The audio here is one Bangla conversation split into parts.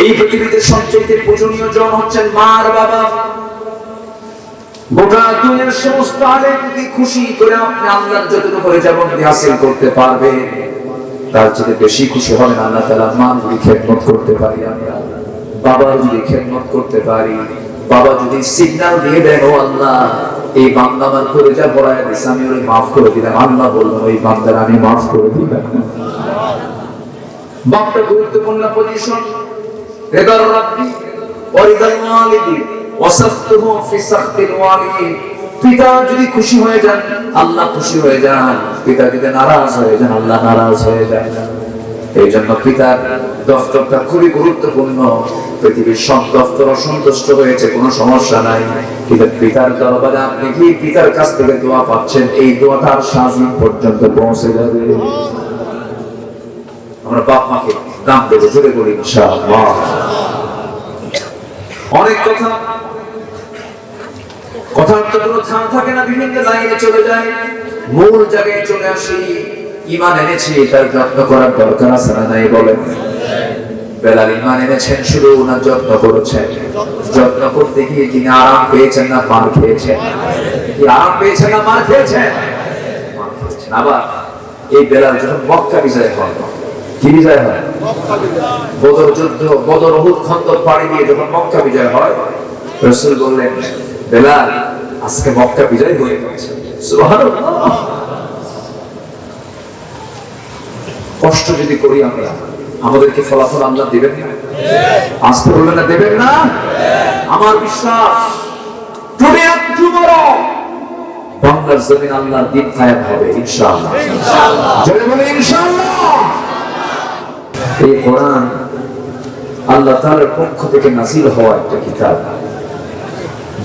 এই পৃথিবীতে সবচেয়ে পূজনীয় জন হচ্ছেন মা আর বাবা। গোটা দুনিয়ার সমস্ত আলেমকে খুশি করে আপনি আল্লাহর যতটুকু রেজামন্দি হাসিল করতে পারবে, তার চেয়ে বেশি খুশি হবেন আল্লাহ তাআলা মা যদি খেদমত করতে পারি, আমরা বাবা যদি খেদমত করতে পারি। বাবা যদি সিগন্যাল দিয়ে দেন, ও আল্লাহ এই বান্দা আমার করে যা বড়ায় দিয়েছে, আমি ওরে মাফ করে দিলাম, আল্লাহ বললেন ওই বান্দার আমি মাফ করে দিলাম। বাপটা গুরুত্বপূর্ণ পজিশন। রিদার রাব্বি ওয়া রিদাল ওয়ালিদি ওয়াসাফতুহু ফি সাখতিল ওয়ালিদ। পিতা যদি খুশি হয়ে যান, আল্লাহ খুশি হয়ে যান। পিতা যদি নারাজ হয়ে যান, আল্লাহ নারাজ হয়ে যান। এই জন্য পিতার দফতরটা খুবই গুরুত্বপূর্ণ। পৃথিবীর সব দফতর অসন্তুষ্ট হয়েছে, কোনো সমস্যা নাই, কিন্তু পিতার দরবারে আপনি কি পিতার কাছ থেকে দোয়া পাচ্ছেন, এই দোয়াটা আর শাহজাহান পর্যন্ত পৌঁছে যাবে। আমরা বাপ মাকে দাম দেবো, জোরে বলি ইনশাআল্লাহ। অনেক কথার তো কোনো থাম থাকে না, বিভিন্ন লাইনে চলে যায়, মূল জায়গায় চলে আসি। ঈমান এনেছি, তার যত্ন করার দরকার আছে না নাই বলেন? বেলাল ঈমান এনেছেন, শুধু ওনার যত্ন করেছেন। যত্ন করতে গিয়ে তিনি আরাম পেয়েছেন না মার খেয়েছেন? কি আরাম পেয়েছেন না মার খেয়েছেন? আবার এই বেলাল যখন মক্কা বিজয় হয়, কি বিজয় হয়? বদর যুদ্ধ, বদর উহুদ খন্দক পাড়ি দিয়ে যখন মক্কা বিজয় হয়, রাসূল বললেন, বেলাল আজকে মক্কা বিজয় হয়ে গেছে। সুবহানাল্লাহ। কষ্ট যদি করি আমরা, আমাদেরকে ফলাফল আল্লাহ দিবেন না? আজকে বলবেন না দেবেন না? আমার বিশ্বাস টুডে এন্ড টুমরো বাংলার জমিন আল্লাহর দিন কায়েম হবে ইনশাআল্লাহ। ইনশাআল্লাহ। জোরে বলে ইনশাআল্লাহ। এই কোরআন আল্লাহ তাআলার পক্ষ থেকে নাযিল হওয়া একটা কিতাব,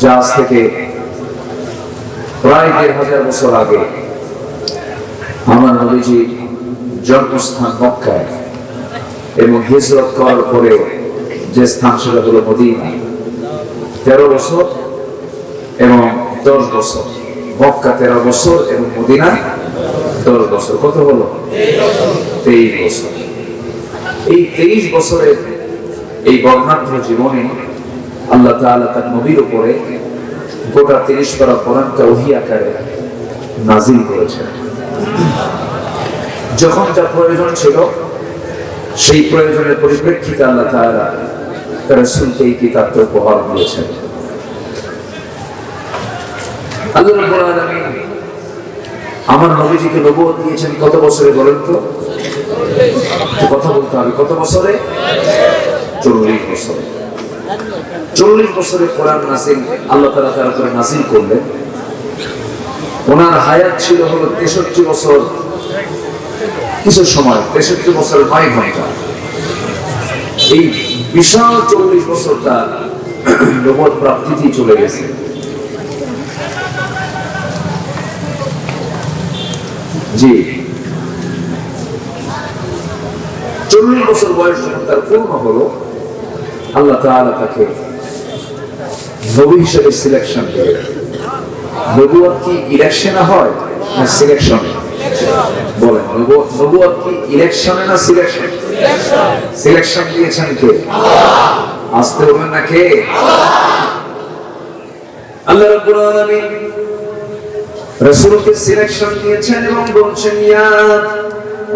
যা আজ থেকে প্রায় ১,৫০০ বছর আগে আমার নবীজির জন্মস্থান মক্কায় এবং হিজরত করার পরে যে স্থান সেটা হলো মদিনা। ১৩ বছর এবং ১০ বছর, মক্কা ১৩ বছর এবং মদিনা ১০ বছর, কত হলো? ২৩ বছর। এই ২৩ বছরের এই বর্ণাঢ্য জীবনে আল্লাহ তাআলা তার নবীর উপরে গোটা ৩০ পারা কোরআনকে ওহী আকারে নাযিল করেছেন। যখন যা প্রয়োজন ছিল, সেই প্রয়োজনের পরিপ্রেক্ষিতে আল্লাহ তাআলা তার রাসূলকে এই কিতাবটা উপহার দিয়েছেন। আল্লাহ রাব্বুল আলামিন আমার নবীজিকে নবুয়ত দিয়েছেন কত বছরে বলেন তো? কথা বলতে হবে, কত বছরে? ৪০ বছরে। ৪০ বছরে কোরআন নাযিল আল্লাহ তাআলা তার উপরে নাযিল করলেন। ওনার হায়াত ছিল হলো ৬৩ বছর কিছু সময়, ৬৩ বছর ৯ ঘন্টা। এই বিশাল ৪০ বছরটা নবুয়ত প্রাপ্তিতেই চলে গেছে। জি, ৪০ বছর বয়স যখন তার পূর্ণ হলো, আল্লাহ তাআলা তাকে নবী হিসেবে সিলেকশন দিলেন। নবুয়ত কি ইলেকশনে হয় না সিলেকশনে? বলেন, নবুয়ত কি ইলেকশনে না সিলেকশন? সিলেকশন দিয়েছেন কে? আল্লাহ। আসতে বলবেন না কে? আল্লাহ রাব্বুল আলামিন রাসূলকে সিলেকশন দিয়েছেন এবং বলছেন, ইয়া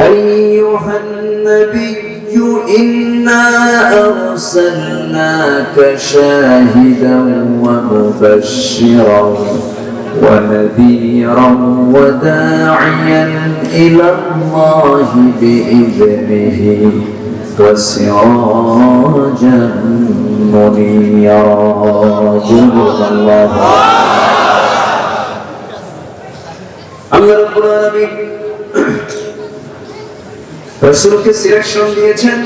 আইয়ুহান নাবিয়্যু ইন্না আরসালনাকা শাহিদান ওয়া মুবাশশিরান ওয়া নাযীরান ওয়া দা'iয়ান ইলা আল্লাহি বিইذনিহি ওয়া সিরাজান মুনীরা। আল্লাহ রাব্বুল আলামিন রাসূলকে সিলেকশন দিয়েছেন,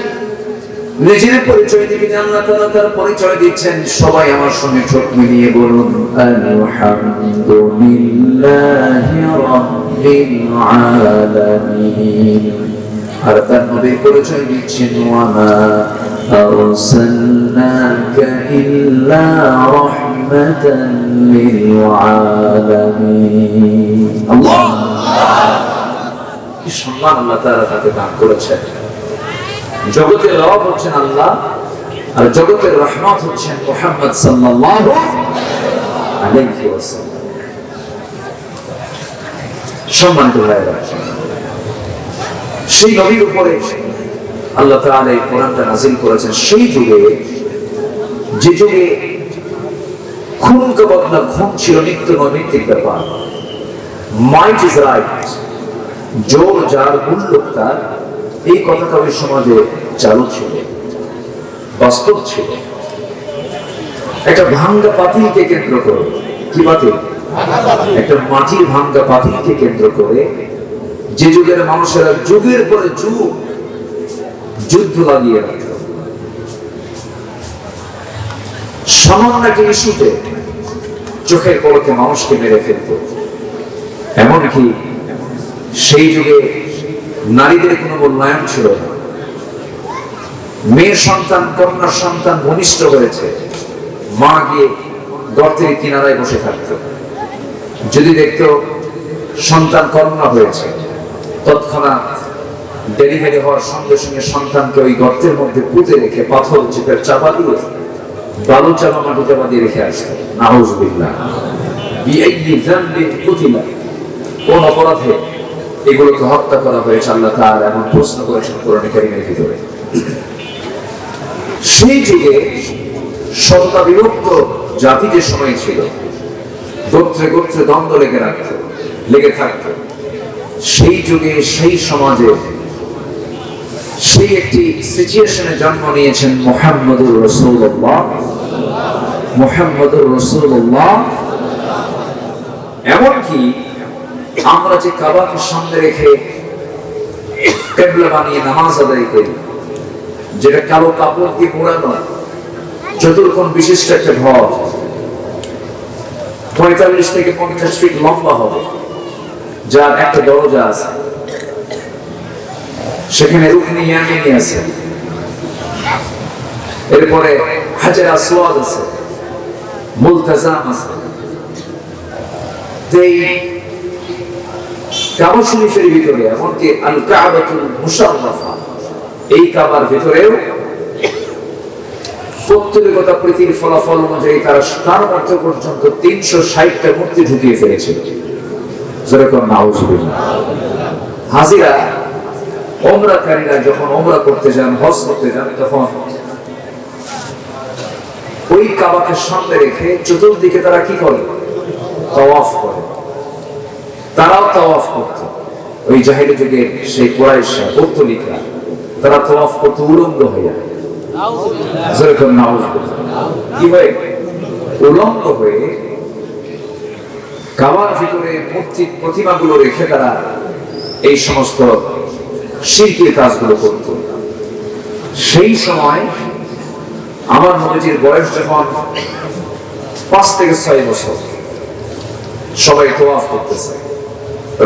নিজের পরিচয় দিবেন, আল্লাহ তাআলা তার পরিচয় দিচ্ছেন। সবাই আমার সঙ্গে ঠোঁট মিলিয়ে বলুন, আলহামদুলিল্লাহি রাব্বিল আলামিন। আর তার নবীর পরিচয় দিচ্ছেন, ওয়া মা আরসালনাকা ইল্লা রাহমাতান লিল আলামিন। আল্লাহ, কি সম্মান আল্লাহ তাআলা তাকে দান করেছেন। জগতের রব হচ্ছেন আল্লাহ, আর জগতের রহমত হচ্ছেন মুহাম্মদ সাল্লাল্লাহু আলাইহি ওয়াসাল্লাম। সম্মানিত ভাইরা, সেই নবীর উপরে আল্লাহ তাআলা এই কোরআনটা নাযিল করেছেন সেই যুগে, যে যুগে খুনকে বদলা খুন ছিল নিত্য নৈমিত্তিক ব্যাপার। মাইট ইজ রাইট, জোর যার মূল্য তার, এই কথাটা ওই সমাজে চালু ছিল, বাস্তব ছিল। একটা ভাঙ্গা পাতিলকে কেন্দ্র করে, কি পাতিল? একটা মাটির ভাঙ্গা পাতিলকে কেন্দ্র করে যে যুগের মানুষেরা যুগের পরে যুগ যুদ্ধ লাগিয়ে রাখত, সামান্য একটা ইস্যুতে চোখের পলকে মানুষকে মেরে ফেলত। এমনকি সেই যুগে নারীদের কোনো মূল্যায়ন ছিল না। মেয়ের সন্তান, কন্যার সন্তান ভূমিষ্ঠ হয়েছে, মা গিয়ে গর্তের কিনারায় বসে থাকত। যদি দেখত সন্তান কন্যা হয়েছে, তৎক্ষণাৎ ডেলিভারি হওয়ার সঙ্গে সঙ্গে সন্তানকে ওই গর্তের মধ্যে পুঁতে রেখে পাথর চিপের চাপা দিয়ে, বালু চাপা মাটি চাপা দিয়ে রেখে আসতো। নাউযুবিল্লাহ। বিআইয়ি যামবিন কুতিলা, কোন অপরাধে এগুলোকে হত্যা করা হয়েছে? আল্লাহ তাআলা এমন প্রশ্ন করেছেন কোরআনে কারীমের ভিতরে। সেই যুগে সততা বিভক্ত জাতি যে সময় ছিল, গোত্রে গোত্রে দ্বন্দ্ব লেগে থাকত, সেই যুগে সেই সমাজে সেই একটি সিচুয়েশনে জন্ম নিয়েছেন মুহাম্মদুর রাসূলুল্লাহ। মুহাম্মদুর রাসূলুল্লাহ। এমনকি আমরা যে কাবাকে সামনে রেখে কিবলা বানিয়ে নামাজ আদায় করি, যেটা কালো কাপড় দিয়ে মোড়ানো, চতুর্কোণ বিশিষ্ট একটা ঘর, 45 থেকে 50 ফিট লম্বা হবে, যার একটা দরজা আছে, সেখানে রুকনে ইয়ামিনী আছে, এরপরে হাজার আসওয়াদ আছে, মুলতাজাম আছে। এই কাবা শরীফের ভিতরে, এমনকি আল কাবাতুল মুশাররাফা, এই কাবার ভিতরেও পৌত্তলিকতা প্রীতির ফলাফল অনুযায়ী তারা তার মধ্যে পর্যন্ত 360টা মূর্তি ঢুকিয়ে ফেলেছিল। যেরকম নাউযুবিল্লাহ। হাজিরা ওমরাকারীরা যখন ওমরা করতে যান, হজ করতে যান, তখন ওই কাবাকে সামনে রেখে চতুর্দিকে তারা কি করে? তাওয়াফ করে। তারাও তাওয়াফ করত। ওই জাহিলি যুগে সেই কুরাইশরা, পৌত্তলিকরা, তারা তাওয়াফ করতে উলঙ্গ হয়ে, যেরকম নাউযুবিল্লাহ, কি হয়? উলঙ্গ হয়ে কাবার ভিতরে মূর্তি প্রতিমাগুলো রেখে তারা এই সমস্ত শিরকের কাজগুলো করত। সেই সময় আমার নবীজির বয়স যখন 5 থেকে 6 বছর, সবাই তাওয়াফ করতেছে।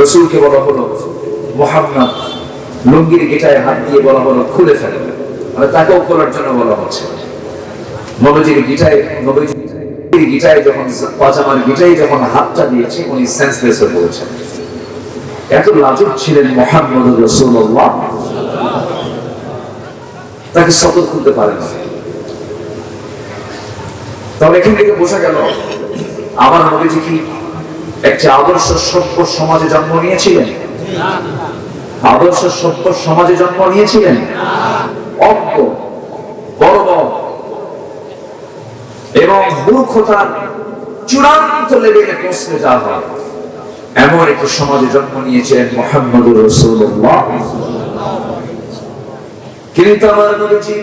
রাসূলকে বলা হলো, মুহাম্মদ লুঙ্গির গিটায় হাত দিয়ে বলা হলো খুলে ফেলে, মানে তাকেও খোলার জন্য বলা হচ্ছে। নবীজির গিটায় যখন, পাজামার গিটায় যখন হাতটা দিয়েছে, উনি সেন্সলেস হয়ে পড়েছেন। এত লাজুক ছিলেন মুহাম্মদুর রাসূলুল্লাহ, তাকে সতর্ক করতে পারেন না। তাহলে এখান থেকে বোঝা গেল আমার নবীজি কি একটি আদর্শ সভ্য সমাজে জন্ম নিয়েছিলেন? আদর্শ সভ্য সমাজে জন্ম নিয়েছিলেন? অজ্ঞ, বর্বর এবং মূর্খতার চূড়ান্ত লেভেলে পৌঁছে যাওয়া হয়, এমন একটি সমাজে জন্ম নিয়েছেন মুহাম্মদুর রাসূলুল্লাহ। কিন্তু আমার নবীজি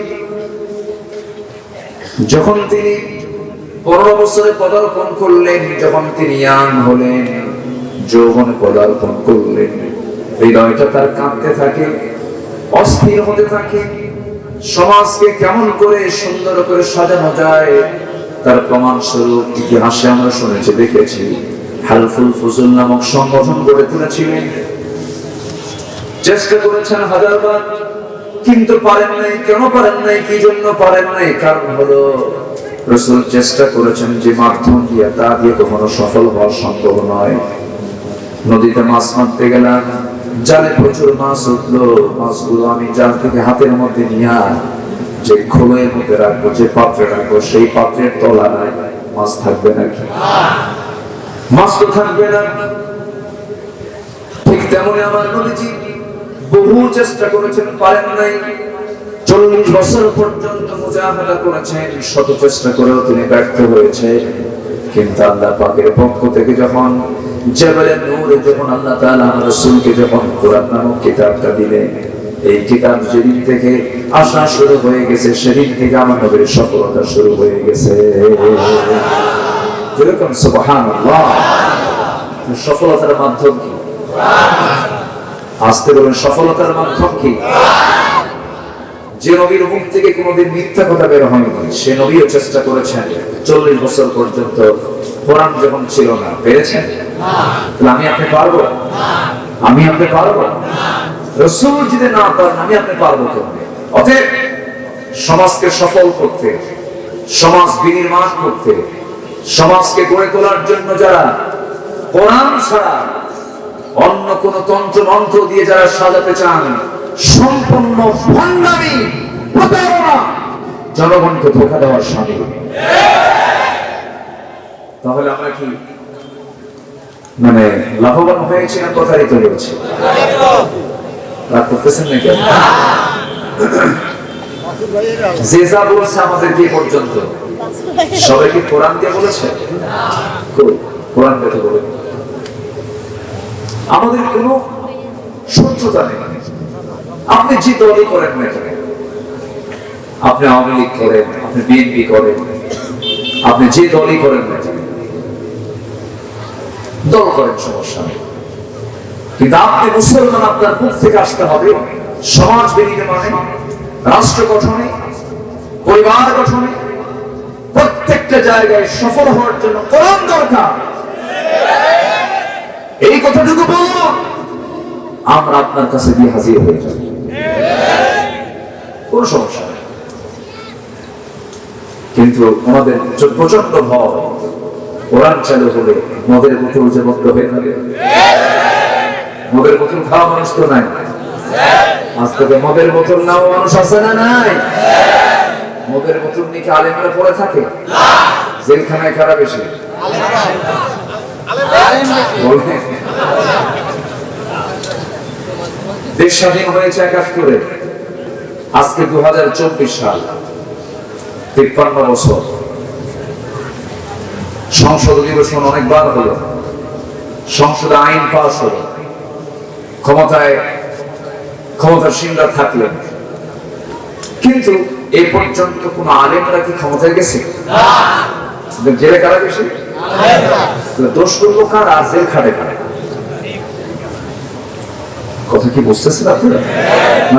যখন তিনি 15 বছরে পদার্পণ করলেন, যখন তিনি ইয়াং হলেন, যৌবনে পদার্পণ করলেন, হৃদয়টা তার কাঁপতে থাকে, অস্থির হতে থাকে। সমাজকে কেমন করে সুন্দর করে সাজানো যায় তার প্রমাণ স্বরূপ ইতিহাসে আমরা শুনেছি, দেখেছি। হালফুল ফুজুল নামক সংগঠন গড়ে তুলেছিলেন, চেষ্টা করেছেন হাজারবার, কিন্তু পারেন নাই। কেন পারেন নাই? কি জন্য পারেন নাই? কারণ হলো রাসূল চেষ্টা করেছেন যে মাধ্যম দিয়ে, তা দিয়ে কখনো সফল হওয়া সম্ভব নয়। নদীতে মাছ মারতে গেলাম, জালে প্রচুর মাছ উঠলো, মাছগুলো আমি জাল থেকে হাতের মধ্যে নিয়ে যে খোলের মধ্যে রাখবো, যে পাত্রে রাখবো, সেই পাত্রের তলা নাই, মাছ থাকবে নাকি? মাছ তো থাকবে না। ঠিক তেমনি আমার নবীজি বহু চেষ্টা করেছেন, পারেন নাই। 40 বছর পর্যন্ত মুজাহাদা করেছেন, শত চেষ্টা করেও তিনি ব্যর্থ হয়েছেন। কিন্তু আল্লাহ পাকের পক্ষ থেকে যখন জাবালে নূরে যখন আল্লাহ তাআলা আমার রাসূলকে যখন কোরআন নামক কিতাবটা দিলেন, এই কিতাব যেদিন থেকে আসা শুরু হয়ে গেছে, সেদিন থেকে আমার নবীর সফলতা শুরু হয়ে গেছে। যেরকম সুবহানাল্লাহ। সফলতার মাধ্যম কি? আসতে বলেন, সফলতার মাধ্যম কি? যে নবীর মুখ থেকে কোনোদিন মিথ্যা কথা বের হয়নি, সে নবীও চেষ্টা করেছেন 40 বছর পর্যন্ত। কোরআন যখন ছিল না, পেরেছেন? আমি আপনি পারবো? আমি আপনি পারবো? রাসূল যদি না পারেন, আমি আপনি পারবো কেমনে? অতএব সমাজকে সফল করতে, সমাজ বিনির্মাণ করতে, সমাজকে গড়ে তোলার জন্য যারা কোরআন ছাড়া অন্য কোন তন্ত্র মন্ত্র দিয়ে যারা সাজাতে চান, সম্পূর্ণ ভণ্ডামি, প্রতারণা, জনগণকে ধোঁকা দেওয়ার শামিল। তাহলে আমরা কি মানে লাভবান হয়েছি না প্রতারিত হয়েছি? রাগ করতেছেন নাকি? যে যা বলছে আমাদেরকে পর্যন্ত সবাই কি কোরআন দিয়ে বলেছে? কোরআন দেখে বলে আমাদের কোনো শত্রুতা নেই। আপনি যে দলই করেন না কেন, আপনি আওয়ামী লীগ করেন, আপনি বিএনপি করেন, আপনি যে দলই করেন না কেন, দল করেন, সমস্যা নেই। কিন্তু আপনি মুসলমান, আপনার মুখ থেকে আসতে হবে সমাজ বিনির্মাণে, রাষ্ট্র গঠনে, পরিবার গঠনে, প্রত্যেকটা জায়গায় সফল হওয়ার জন্য কোরআন দরকার। এই কথাটুকু বলবো, আমরা আপনার কাছে দিয়ে হাজির হয়ে যাব, কোন সমস্যা নেই। কিন্তু আমাদের প্রচন্ড ভয়, কোরআন চালু হলে মদের বোতল যে বন্ধ হয়ে যাবে। মদের বোতল খাওয়া মানুষ তো নাই, আজ থেকে মদের বোতল নাও মানুষ আছে না নাই? মদের বোতল নিয়ে কি আলেমরা পড়ে থাকে? জেলখানায় খারাপ বেশি দেশ স্বাধীন হয়েছে 71-এ, আজকে 2024 সাল, 53 বছর। সংসদ অধিবেশন অনেকবার হলো, সংসদে আইন পাস হলো, ক্ষমতাসীনরা থাকলেন, কিন্তু এ পর্যন্ত কোন আলেমরা কি ক্ষমতায় গেছে? জেলে কারা বেশি? দোষ করবো কার? আর জেল খাটে কারা? কথা কি বুঝতেছেন আপনারা?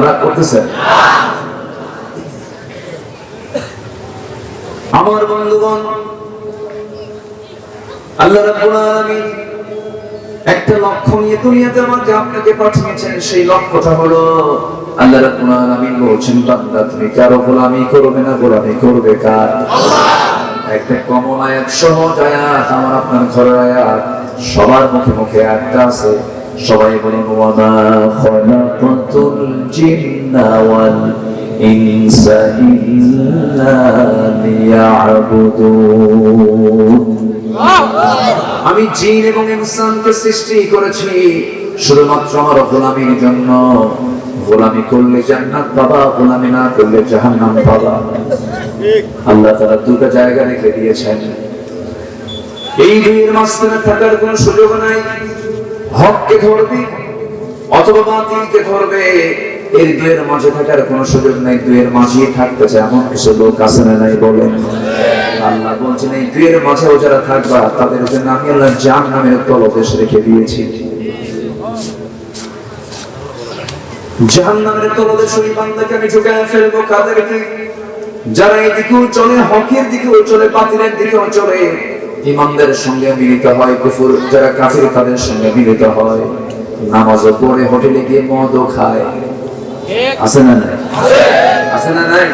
না করতেছেন? আমার বন্ধুগণ, আল্লাহ রাব্বুল আলামিন একটা লক্ষ্য নিয়ে দুনিয়াতে আমাকে আপনাকে পাঠিয়েছেন। সেই লক্ষ্যটা হলো, আল্লাহ রাব্বুল আলামিন বলছেন, বান্দা তুমি কারো গোলামি করবে না, গোলামি করবে কার? একটা কমন আয়াত, সহজ আয়াত, আমার আপনার ঘরের আয়াত, সবার মুখে মুখে একটা আছে। সবাই বলুন, ওয়া মা খালাকাতুল জিন্না ওয়াল ইনসা ইল্লা লিয়াবুদুন। আমি জিন এবং ইনসানকে সৃষ্টি করেছি শুধুমাত্র আমার গোলামির জন্য। গোলামি করলে জান্নাত পাবা, গোলামি না করলে জাহান্নাম পাবা। আল্লাহ তাআলা দুটো জায়গা রেখে দিয়েছেন, এই দুইয়ের মাঝখানে থাকার কোনো সুযোগ নাই। হককে ধরবে অথবা বাতিলকে ধরবে, এই দুইয়ের মাঝে থাকার কোনো সুযোগ নাই। দুইয়ের মাঝে থাকতে চায় এমন কিছু লোক আছে না নাই বলেন? আল্লাহ বলছেন, এই দুইয়ের মাঝেও যারা থাকবা তাদের জন্য আমি আল্লাহ জাহান্নামের তলদেশ রেখে দিয়েছি। জাহান্নামের তলদেশ ওই বান্দাকে আমি ঢুকায় ফেলবো। কাদেরকে? যারা এদিকেও চলে, হকের দিকেও চলে, বাতিলের দিকেও চলে, ঈমানদারের সঙ্গে মিলিত হয়, কুফর যারা কাফির তাদের সঙ্গে মিলিত হয়, নামাজও পড়ে, হোটেলে গিয়ে মদও খায়। আছে না নাই? আছে না নাই?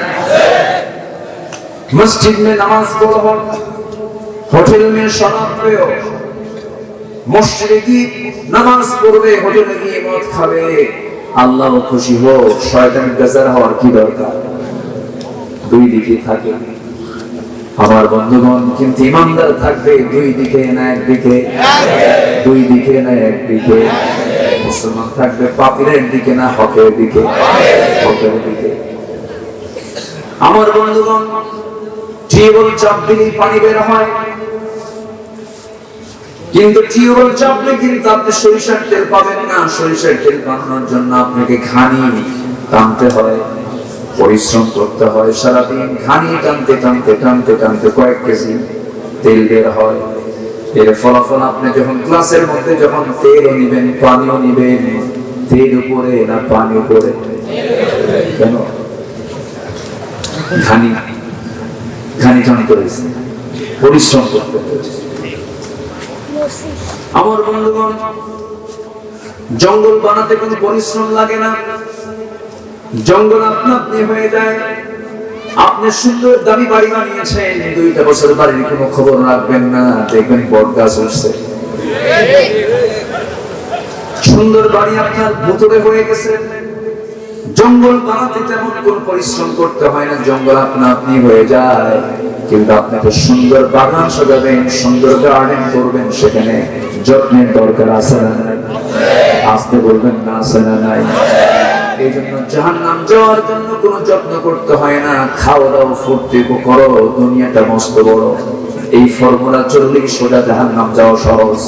মসজিদ में नमाज पढ़ो, होटल में शराब पियो, मस्जिदे गিয়ে নামাজ পড়বে, হোটেলে গিয়ে মদ খাবে। আল্লাহ খুশি হোক, শয়তানের বেজার হওয়ার কি দরকার? দুই দিকে থাকে আমার বন্ধুগণ, কিন্তু ইমানদার থাকবে দুই দিকে না একদিকে, দুই দিকে না একদিকে। মুসলমান থাকবে বাতিলের দিকে না হকের দিকে, হকের দিকে। আমার বন্ধুগণ, টিউবওয়েল চাপ দিলেই পানি বের হয়, কিন্তু টিউবওয়েল চাপলে কিন্তু আপনি সরিষার তেল পাবেন না। সরিষার তেল বানানোর জন্য আপনাকে ঘানি টানতে হয়, পরিশ্রম করতে হয়। সারাদিন ঘানি টানতে টানতে টানতে টানতে কয়েক কেজি তেল বের হয়। এর ফলাফল আপনি যখন গ্লাসের মধ্যে যখন তেলও নিবেন, পানিও নিবেন, তেল উপরে না পানি উপরে? কেন? ঘানি ঘানি টানতে হয়েছে, পরিশ্রম করতে হয়েছে। আমার বন্ধুগণ, জঙ্গল বানাতে কোনো পরিশ্রম লাগে না, জঙ্গল আপনা আপনি হয়ে যায়। আপনি সুন্দর দামি বাড়ি বানিয়েছেন, 2টা বছর বাড়ির কোনো খবর রাখবেন না, দেখবেন বট গাছ উঠছে। সুন্দর বাড়ি আপনার ভুতুড়ে হয়ে গেছে। জঙ্গল বানাতে তেমন কোনো পরিশ্রম করতে হয় না, জঙ্গল আপনা আপনি হয়ে যায়। কিন্তু আপনাকে সুন্দর বাগান সাজাবেন, সুন্দর গার্ডেন করবেন, সেখানে যত্নের দরকার আছে না নাই? আসতে বলবেন না, আছে না নাই? এই জন্য জাহান্নাম যাওয়ার জন্য কোনো যত্ন করতে হয় না। খাওয়া দাও, ফুর্তি করো, দুনিয়াটা মস্ত বড়। এই ফর্মুলা চললেই সোজা জাহান্নাম যাওয়া সহজ।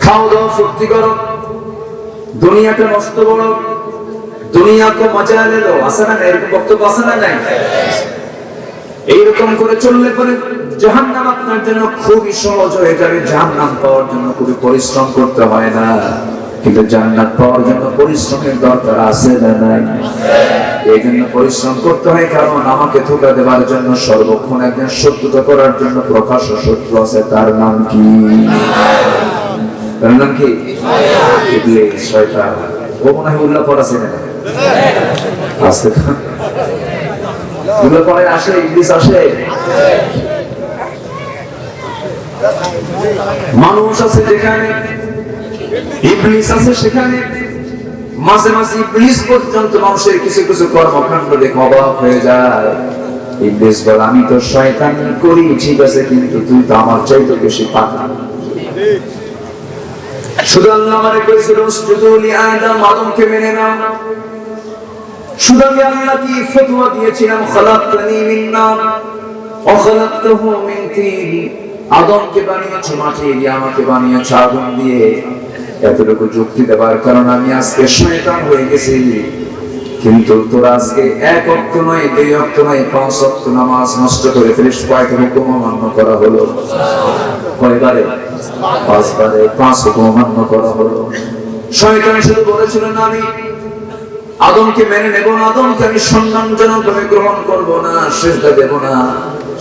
খাওয়া দাও, ফুর্তি করো, দুনিয়াটা মস্ত বড়। দুনিয়া কো মজা লেলো, আছে না? এরকম বক্তব্য আছে না নাই? এইরকম করে চললে পরে জাহান্নাম আপনার জন্য খুবই সহজ হয়ে যাবে। জাহান্নাম পাওয়ার জন্য খুবই পরিশ্রম করতে হয় না, কিন্তু জান্নাত পাওয়ার জন্য পরিশ্রমের দরকার আছে না নাই? এই জন্য পরিশ্রম করতে হয়, কারণ আমাকে ধোঁকা দেওয়ার জন্য সর্বক্ষণ একজন শত্রুতা করার জন্য প্রকাশ্য শত্রু আছে। তার নাম কি? তার নাম কি? ইবলিস, শয়তান। ও মনে হয় উল্লাহ পড়াছে না? আছে উল্লাহ পড়ে আসে, ইবলিস আসে। মানুষ আছে যেখানে, ইবলিস আছে সেখানে। মাঝে মাঝে ইবলিস পর্যন্ত মানুষের কিছু কিছু কর্মকাণ্ড দেখে অবাক হয়ে যায়। ইবলিস বলে, আমি তো শয়তানি করি ঠিক আছে, কিন্তু তুই তো আমার চাইতে বেশি পাকা। শুধু আল্লাহ আমারে কইছিল উসজুদু লিআদম, আদমকে মেনে নাও। শুধু আমি আল্লাহ কি ফতোয়া দিয়েছিলাম, খালাকতানি মিন নার ওয়া খালাকতাহু মিন তিন। আদমকে বানিয়েছো মাটি দিয়ে, আমাকে বানিয়েছো আগুন দিয়ে। এতটুকু যুক্তি দেবার কারণ আমি আজকে শয়তান হয়ে গেছি। কিন্তু তোরা আজকে 1 ওয়াক্ত নয়, 2 ওয়াক্ত নয়, 5 ওয়াক্ত নামাজ নষ্ট করে ফেলিস। কয়টা হুকুম অমান্য করা হলো? কয়বারে? 5 বারে। 5 হুকুম অমান্য করা হলো। শয়তান শুধু বলেছিল না আমি আদমকে মেনে নেব না, আদমকে আমি সম্মানজনকভাবে গ্রহণ করব না, সিজদা দেব না।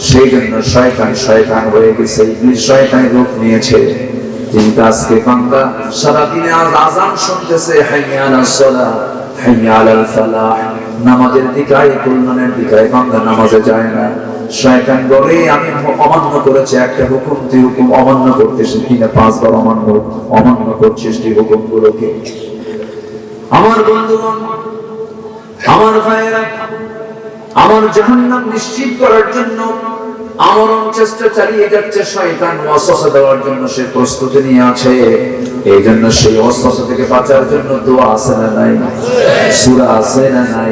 সেই জন্য শয়তান হয়ে গেছে, ইবলিস শয়তানি রূপ নিয়েছে। কিন্তু আজকে বান্দা সারাদিনে আজ আযান শুনতেছে, হাইয়া আলাস সালাহ, হাইয়া আলাল ফালাহ, নামাজের দিকে, কল্যাণের দিকে, বান্দা নামাজে যায় না। শয়তান বলে, আমি অমান্য করেছি একটা হুকুম, তুই হুকুম অমান্য করতেছিস কিনা? 5 বার অমান্য করছিস তুই হুকুমগুলোকে। আমার বন্ধুগণ, আমার ভাইয়েরা, আমার জাহান্নাম নিশ্চিত করার জন্য আমরণ চেষ্টা চালিয়ে যাচ্ছে শয়তান। ওয়াসওয়াসা দেওয়ার জন্য সে প্রস্তুতি নিয়ে আছে। এই জন্য সেই ওয়াসওয়াসা থেকে বাঁচার জন্য দোয়া আছে না নাই? সূরা আছে না নাই?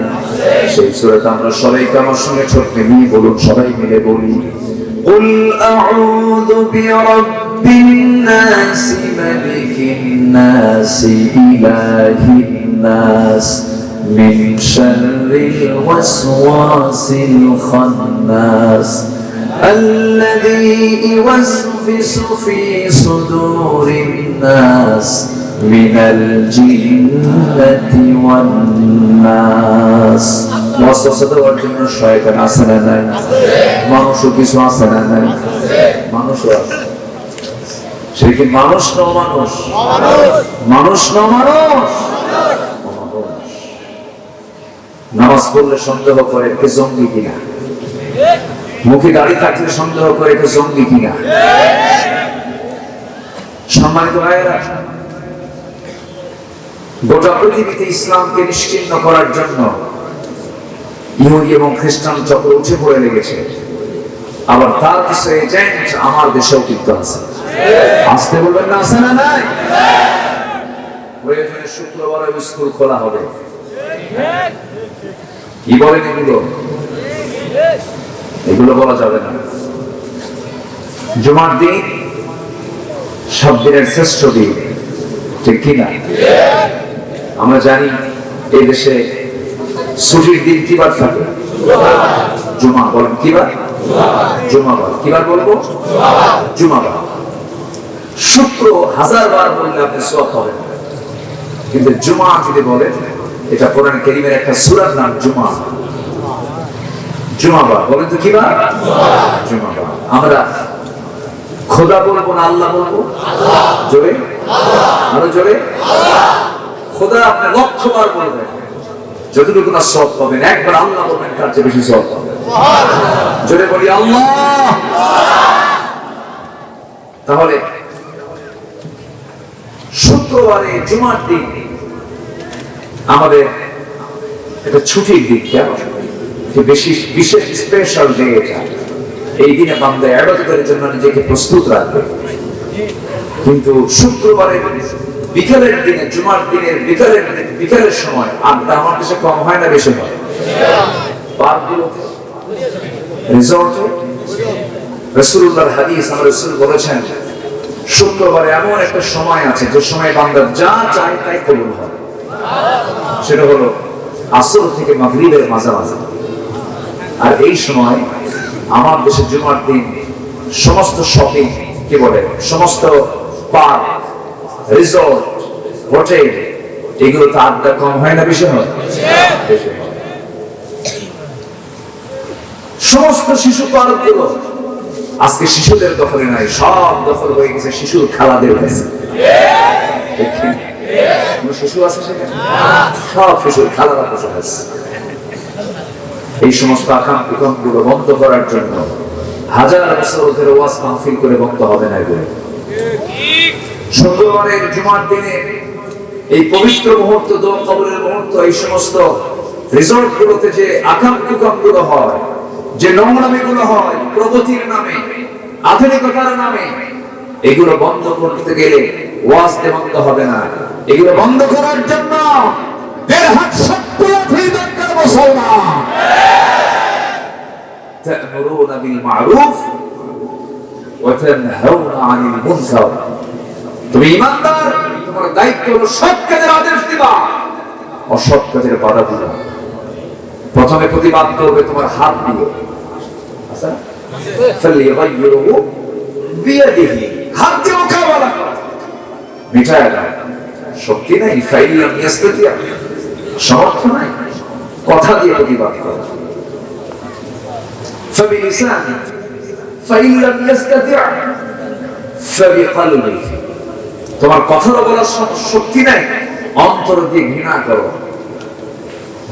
সেই সূরাটা আমরা সবাইকে আমার সঙ্গে ছোট মিলিয়ে বলুন, সবাই মিলে বলি, কুল আউযু বিরাব্বিন নাস, মালিকিন নাস, ইলাহিন নাস, মিন শাররিল ওয়াসওয়াসিল খান্নাস, الذي يوسوس في صدور الناس من الجنة والناس। ওয়াসওয়াসা দেওয়ার জন্য শয়তান আছে না নাই? মানুষও কিছু আছে না নাই? মানুষও আছে। সে কি মানুষ না মানুষ? মানুষ না মানুষ? নামাজ পড়লে সন্দেহ করে কে জঙ্গি কিনা, মুখে দাড়ি থাকলে সন্দেহ করে কে জঙ্গি কিনা। সম্মানিত ভাইয়েরা, গোটা পৃথিবীতে ইসলামকে নিশ্চিহ্ন করার জন্য ইহুদি এবং খ্রিস্টান চক্র উঠে পড়ে লেগেছে। আবার তার কিছু এজেন্ট আমার দেশেও কিন্তু আছে। আসতে বলবেন না, আছে না নাই? প্রয়োজনে শুক্রবার স্কুল খোলা হবে। কি বলেন এগুলো? এগুলো বলা যাবে না। জুমার দিন সব দিনের শ্রেষ্ঠ দিন, ঠিক কিনা? আমরা জানি এই দেশে ছুটির দিন কিবার থাকে? জুমা। বলেন কিবার? জুমাবার। কিবার বলবো? জুমাবার। শুক্র 1000 বার বললে আপনি সওয়াব পাবেন, কিন্তু জুমা যদি বলেন, এটা কোরআন কারীমের একটা সূরার নাম জুমা। জুমাবার। বলেন তো কিবার? জুমাবার। আমরা খোদা বলবো না আল্লাহ বলবো? জোরে, আরো জোরে। খোদা আপনি 1,00,000 বার বলবেন, যতটুকু না সওয়াব পাবেন। একবার আল্লাহ বলবেন, তার চেয়ে বেশি সওয়াব পাবেন। জোরে বলি আল্লাহ। তাহলে শুক্রবারে জুমার দিন আমাদের একটা ছুটির দিন। কেন? বেশি বিশেষ স্পেশাল ডে এটা। এই দিনে বান্দা ইবাদতের জন্য নিজেকে প্রস্তুত রাখবে। কিন্তু শুক্রবারের বিকেলের দিনে, জুমার দিনের বিকেলের সময় আড্ডা আমার দেশে কম হয় না, বেশি হয়? পার্কগুলোতে, রিসর্টে। রাসূলুল্লাহর হাদিস, আমার রাসূল বলেছেন শুক্রবারে এমন একটা সময় আছে যে সময় বান্দা যা চায় তাই কবুল হয়। সেটা হলো আসর থেকে মাগরিবের মাঝামাঝি। আর এই সময় আমার দেশে জুমার দিন সমস্ত শপিং, কি বলে, সমস্ত পার্ক, রিসর্ট, হোটেল, এগুলোতে আড্ডা কম হয় না, বেশি হয়? সমস্ত শিশু পার্কগুলো আজকে শিশুদের দখলে নাই, সব দখল হয়ে গেছে শিশুর খেলাদের কাছে। শিশু আছে সেখানে? সব শিশুর খেলার বসে আছে। এই সমস্ত আকাঙ্ক্ষিকগুলো বন্ধ করার জন্য 1000 বছর ধরে ওয়াজ মাহফিল করে বন্ধ হবে না এগুলো। শুক্রবারের জুমার দিনে এই পবিত্র মুহূর্ত, দোয়া কবুলের মুহূর্ত, এই সমস্ত রিসর্ট গুলোতে যে আকাঙ্ক্ষিকগুলো হয়, যে নোংরামিগুলো হয় প্রগতির নামে, আধুনিকতার নামে, এগুলো বন্ধ করতে গেলে ওয়াজ দিয়ে বন্ধ হবে না। এগুলো বন্ধ করার জন্য 1.5 হাত শক্তি দরকার মুসলমান। তা'মুরুনা বিল মা'রুফ ওয়া তানহাউনা আনিল মুনকার। তুমি ঈমানদার, তোমার দায়িত্ব হলো সৎ কাজের আদেশ দিবা, অসৎ কাজের বাধা দিবা। প্রথমে প্রতিবাদ করবে তোমার হাত দিয়ে। আচ্ছা, ফালিয়াগাইয়িরহু বিয়াদিহি। হাত দিয়ে মোকাবেলা করো, মিটায় দাও। শক্তি নাই, ফাইলাম ইয়াস্তাতিয়া, সামর্থ্য নাই, কথা দিয়ে প্রতিবাদ করো। ফাবিলিসানি ফাইলাম ইয়াস্তাতিয়া ফাবিকলবি। তোমার কথা বলার শক্তি নাই, অন্তর দিয়ে ঘৃণা করো।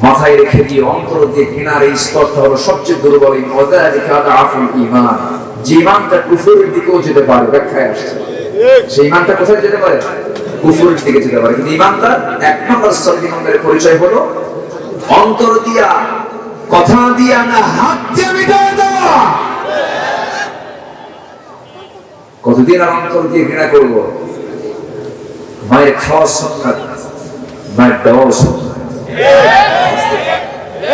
মাথায় রেখে দিয়ে অন্তর দিয়ে ঘৃণার এই স্তরটা হলো সবচেয়ে দুর্বল। ঈমান, যে ঈমানটা কুফরের দিকেও যেতে পারে, ব্যাখ্যায় আসছে সেই ঈমানটা কোথায় যেতে পারে? কুফরের দিকে যেতে পারে। কিন্তু ঈমানটা 1 নম্বর স্তরের ঈমানদারের পরিচয় হলো অন্তর দিয়া, কথা দিয়া না, হাত দিয়ে মিটায় দেওয়া। কতদিন আর অন্তর দিয়ে ঘৃণা করবো? মায়ের খাওয়া সুন্নাত, মায়ের দেওয়া সুন্নাত।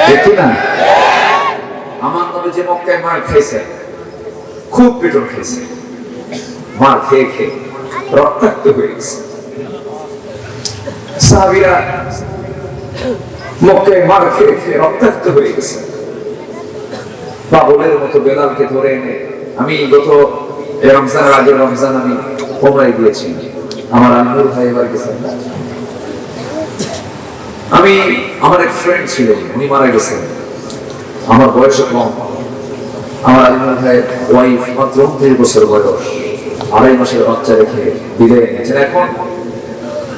দেখি না, আমার নবী যে মক্কায় মার খেয়েছে, খুব পিটন খেয়েছে, মার খেয়ে খেয়ে রক্তাক্ত হয়ে গেছে। সাহাবীরা মক্কায় মার খেয়ে খেয়ে রক্তাক্ত হয়ে গেছে। পাগলের মতো বেলালকে ধরে এনে, আমি গত রমজানের আগের রমজান আমি ওমরায় গিয়েছি, আমার আলমুর ভাই এবার গেছেন। আমি, আমার এক ফ্রেন্ড ছিল, উনি মারা গেছেন, আমার বয়স কম। আমার আলিমুল ভাইয়ের ওয়াইফ মাত্র 29 বছর বয়স, 2.5 মাসের বাচ্চা রেখে বিদায় নিয়েছেন। এখন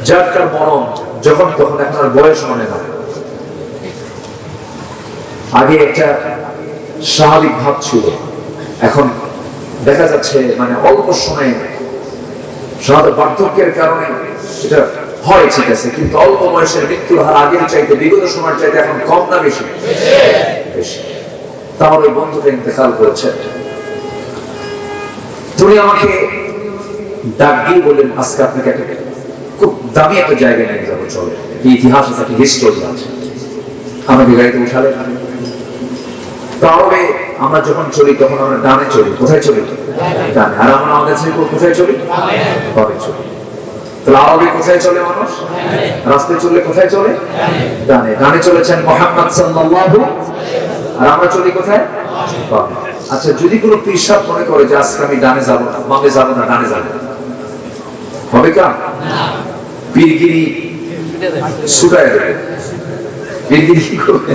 যার তার মরণ যখন তখন, এখন আর বয়স মনে না। আগে একটা স্বাভাবিক ভাব ছিল, এখন দেখা যাচ্ছে মানে অল্প সময়ে সাধারণত বার্ধক্যের কারণে এটা হয়, ঠিক আছে, কিন্তু অল্প বয়সের মৃত্যুর হার আগের চাইতে, বিগত সময়ের চাইতে এখন কম না বেশি? বেশি। তার ওই বন্ধুটা ইন্তেকাল করেছে, তুমি আমাকে ডাক দিয়ে বললেন আজকে আপনাকে একটা খুব দামি একটা জায়গায় নিয়ে যাবো, চলে ইতিহাস আছে, একটা হিস্টোরি আছে। আমাকে গাড়িতে উঠালে, তবে আমরা যখন চলি তখন আমরা ডানে চলি। কোথায় চলি? ডানে। আর আমরা আমাদের কোথায় চলি? বামে চলি। তাহলে আরবে কোথায় চলে মানুষ? রাস্তায় চললে কোথায় চলে? ডানে। ডানে চলেছেন মুহাম্মদ সাল্লাল্লাহু, আর আমরা চলি কোথায়? বামে। আচ্ছা, যদি কোনো পীর মনে করে যে আজকে আমি ডানে যাব না, বামে যাব না, ডানে যাব, হবে কা? পীরগিরি ছুটায় দেবে, পীরগিরি কি করবে?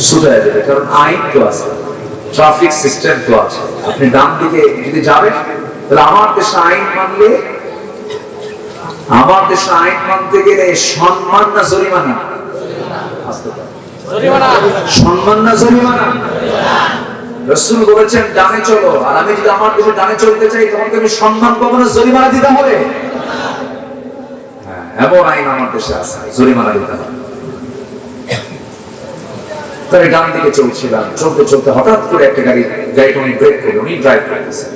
ছুটায় দেবে। কারণ আইন তো আছে, ট্রাফিক সিস্টেম তো আছে। আপনি ডান দিকে যদি যাবেন, তাহলে আমার দেশে আইন মানলে, আমার দেশে আইন মানতে গেলে সম্মান না জরিমানা? সম্মান না জরিমানা? রাসূল বলেছেন ডানে চলো, আর আমি যদি আমার দেশে ডানে চলতে চাই তোমাকে আমি সম্মান পাবো না, জরিমানা দিতে হবে। হ্যাঁ, এমন আইন আমার দেশে আছে, জরিমানা দিতে হবে। তাই ডান দিকে চলছিলাম, চলতে চলতে হঠাৎ করে একটা গাড়িটা উনি ব্রেক করলেন, উনি ড্রাইভ করতেছেন।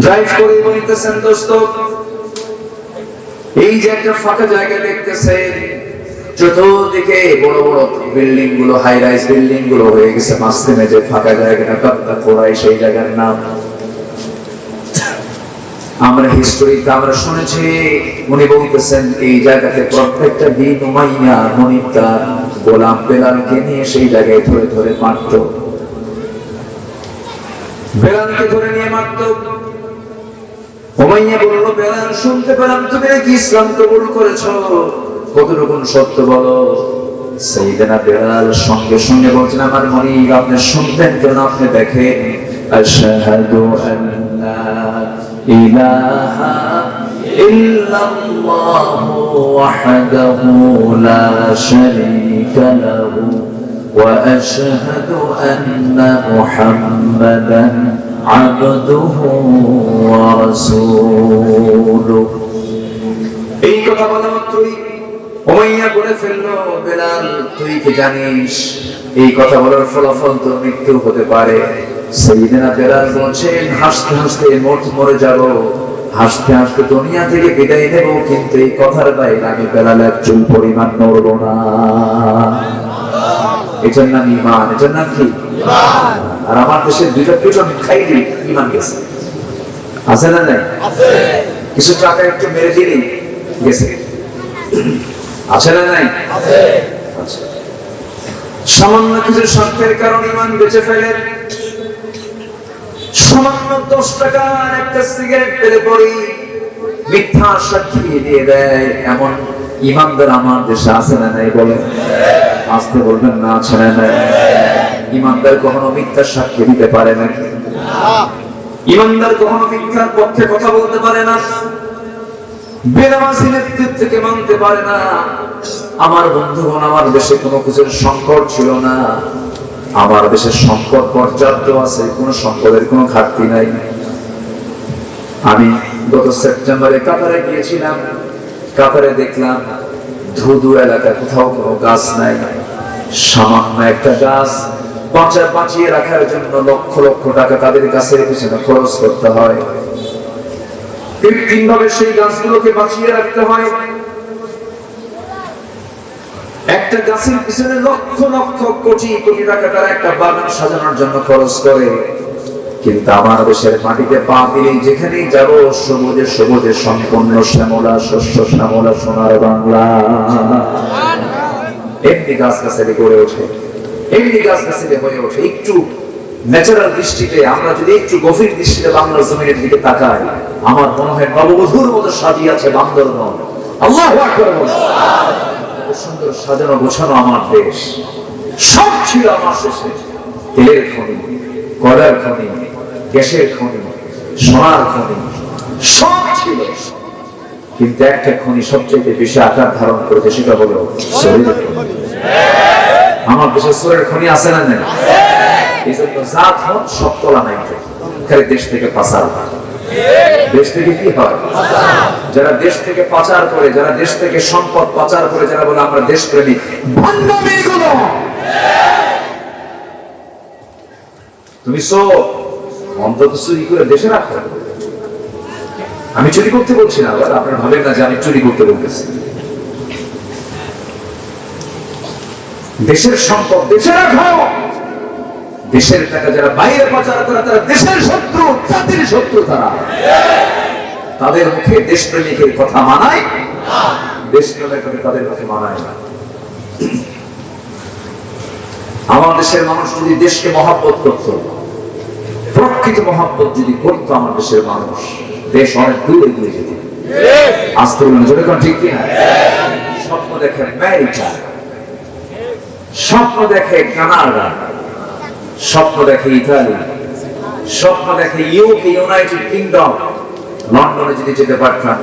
ড্রাইভ করে বলতেছেন, দোস্ত এই যে একটা ফাঁকা জায়গা দেখতেছেন, চতুর্দিকে বড় বড় বিল্ডিং গুলো, হাই রাইজ বিল্ডিং গুলো হয়ে গেছে, মাঝখানে যে ফাঁকা জায়গাটা কাপ্তা কোরাই, সেই জায়গার নাম আমরা হিস্টোরিতে আমরা শুনেছি। উনি বলতেছেন এই জায়গাতে প্রত্যেকটা দিন উমাইয়া মনিব তার গোলাম বেলালকে নিয়ে সেই জায়গায় ধরে ধরে মারত, বেলালকে ধরে নিয়ে মারত। উমাইয়া বলল, বেলাল শুনতে পেলাম তুমি নাকি ইসলাম কবুল করেছো, কতটুকু সত্য বলো। সাইয়েদনা বেলাল সঙ্গে সঙ্গে বলছেন, আমার মনিব আপনি শুনতেন কেন? আপনি দেখেন, আশহাদু আল্লা ইলাহা ইল্লাল্লাহু ওয়াহদাহু লা শারীকা লাহু ওয়া আশহাদু আন্না মুহাম্মাদান আবদুহু ওয়া রাসূলুহু। এই কথা বলা মাত্রই উমাইয়া বলে ফেললো, বেলাল তুই কি জানিস এই কথা বলার ফলাফল তোর মৃত্যু হতে পারে? সাইয়েদনা বেলাল বলছেন, হাসতে হাসতে মরে যাব, হাসতে হাসতে দুনিয়া থেকে বিদায় নেব, কিন্তু এই কথার বাইরে আমি বেলাল এক চুল পরিমাণ নড়ব না। এটার নাম ঈমান। এটার নাম কি? আর আমার দেশের দুইটা পিছন খাইলি ঈমান গেছে, আছে না নাই? কিছু টাকা একটু মেরে দিলি গেছে, আছে না নাই? আচ্ছা, সামান্য কিছু স্বার্থের কারণে ঈমান বেঁচে ফেলে। সামান্য 10 টাকার একটা সিগারেট পেলে পরে মিথ্যা সাক্ষী দিয়ে দেয়, এমন ঈমানদার আমার দেশে আছে না নাই? বলেন, আসতে বলবেন না, আছে না নাই? ঈমানদার কখনো মিথ্যা সাক্ষী দিতে পারে না, ঈমানদার কখনো মিথ্যার পক্ষে কথা বলতে পারে না, বেনামাজি নেতৃত্ব থেকে মানতে পারে না। আমার বন্ধুগণ, আমার দেশে কোনো কিছুর সংকট ছিল না, আমার দেশের সম্পদ পর্যাপ্ত আছে, কোনো সম্পদের কোনো ঘাটতি নাই। আমি গত সেপ্টেম্বরে কাতারে গিয়েছিলাম, কাতারে দেখলাম ধুধু এলাকা, কোথাও কোনো গাছ নাই, সামান্য একটা গাছ বাঁচিয়ে রাখার জন্য লক্ষ লক্ষ টাকা তাদের কাছে পিছনে খরচ করতে হয়, কৃত্রিমভাবে সেই গাছগুলোকে বাঁচিয়ে রাখতে হয়। একটা গাছের পিছনে লক্ষ লক্ষ কোটি কোটি টাকা তারা একটা বাগান সাজানোর জন্য খরচ করে। কিন্তু আমার দেশের মাটিতে পা দিলেই যেখানেই যাব, সবুজে সবুজে সম্পূর্ণ শ্যামলা শস্য, শ্যামলা সোনার বাংলা। এমনি গাছ গাছালি গড়ে ওঠে, এমনি গাছ গাছালি হয়ে ওঠে। একটু ন্যাচারাল দৃষ্টিতে আমরা যদি একটু গভীর দৃষ্টিতে বাংলার জমিনের দিকে তাকাই, আমার মনে হয় নববধূর মতো সাজিয়ে আছে বান্দরবন। আল্লাহু আকবার বলেন। সুন্দর সাজানো গোছানো আমার দেশ, সব ছিল আমার শেষে। তেলের খনি, কয়লার খনি, গ্যাসের খনি, সোনার খনি, সব ছিল। কিন্তু একটা খনি সবচেয়ে বেশি আকার ধারণ করেছে, সেটা হলো শরীরের খনি। আমার দেশে শরীরের খনি আছে না নেই? এই জন্য জাত হন সব তোলা নাই, খালি দেশ থেকে পাচার হয়। দেশ থেকে কি হয়? যারা দেশ থেকে পাচার করে, যারা দেশ থেকে সম্পদ পাচার করে, যারা বলে আমরা দেশপ্রেমিক, তুমি অন্তত চুরি করে দেশে রাখো। আমি চুরি করতে বলছি না, আপনারা ভাবেন না যে আমি চুরি করতে বলতেছি। দেশের সম্পদ দেশে রাখো। দেশের টাকা যারা বাইরে পাচার করে তারা দেশের শত্রু, জাতির শত্রু। তাদের মুখে দেশপ্রেমিকের কথা মানায়, দেশপ্রেমের তাদের মুখে মানায় না। আমার দেশের মানুষ যদি দেশকে মহব্বত করত, প্রকৃত মহব্বত যদি করতো আমার দেশের মানুষ, দেশ অনেক দূরে এগিয়ে যেত। আস্তে বলুন, জোরে কোন ঠিক কিনা? স্বপ্ন দেখে আমেরিকা, স্বপ্ন দেখে কানাডা, স্বপ্ন দেখে ইতালি, স্বপ্ন দেখে ইউকে, ইউনাইটেড কিংডম। লন্ডনে যদি যেতে পারতাম,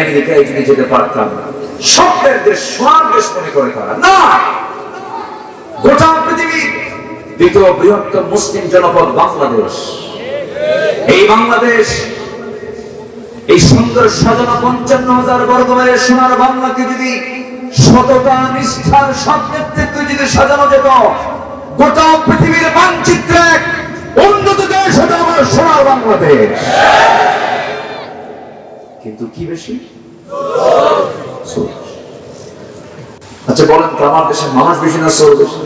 আমেরিকায় যদি যেতে পারতাম, স্বপ্নের দেশ, সোনার দেশ মনে করে তারা না। গোটা পৃথিবীর দ্বিতীয় বৃহত্তম মুসলিম জনপদ বাংলাদেশ। এই বাংলাদেশ, এই সুন্দর সাজানো 55,000 বর্গ মাইলের সোনার বাংলাকে যদি সততা, নিষ্ঠার সৎ নেতৃত্বে যদি সাজানো যেত, গোটা পৃথিবীর মানচিত্রে উন্নত দেশ হতো আমার সোনার বাংলাদেশ। কিন্তু কি বেশি? আচ্ছা বলেন তো, আমার দেশের মানুষ বেশি না চোর বেশি?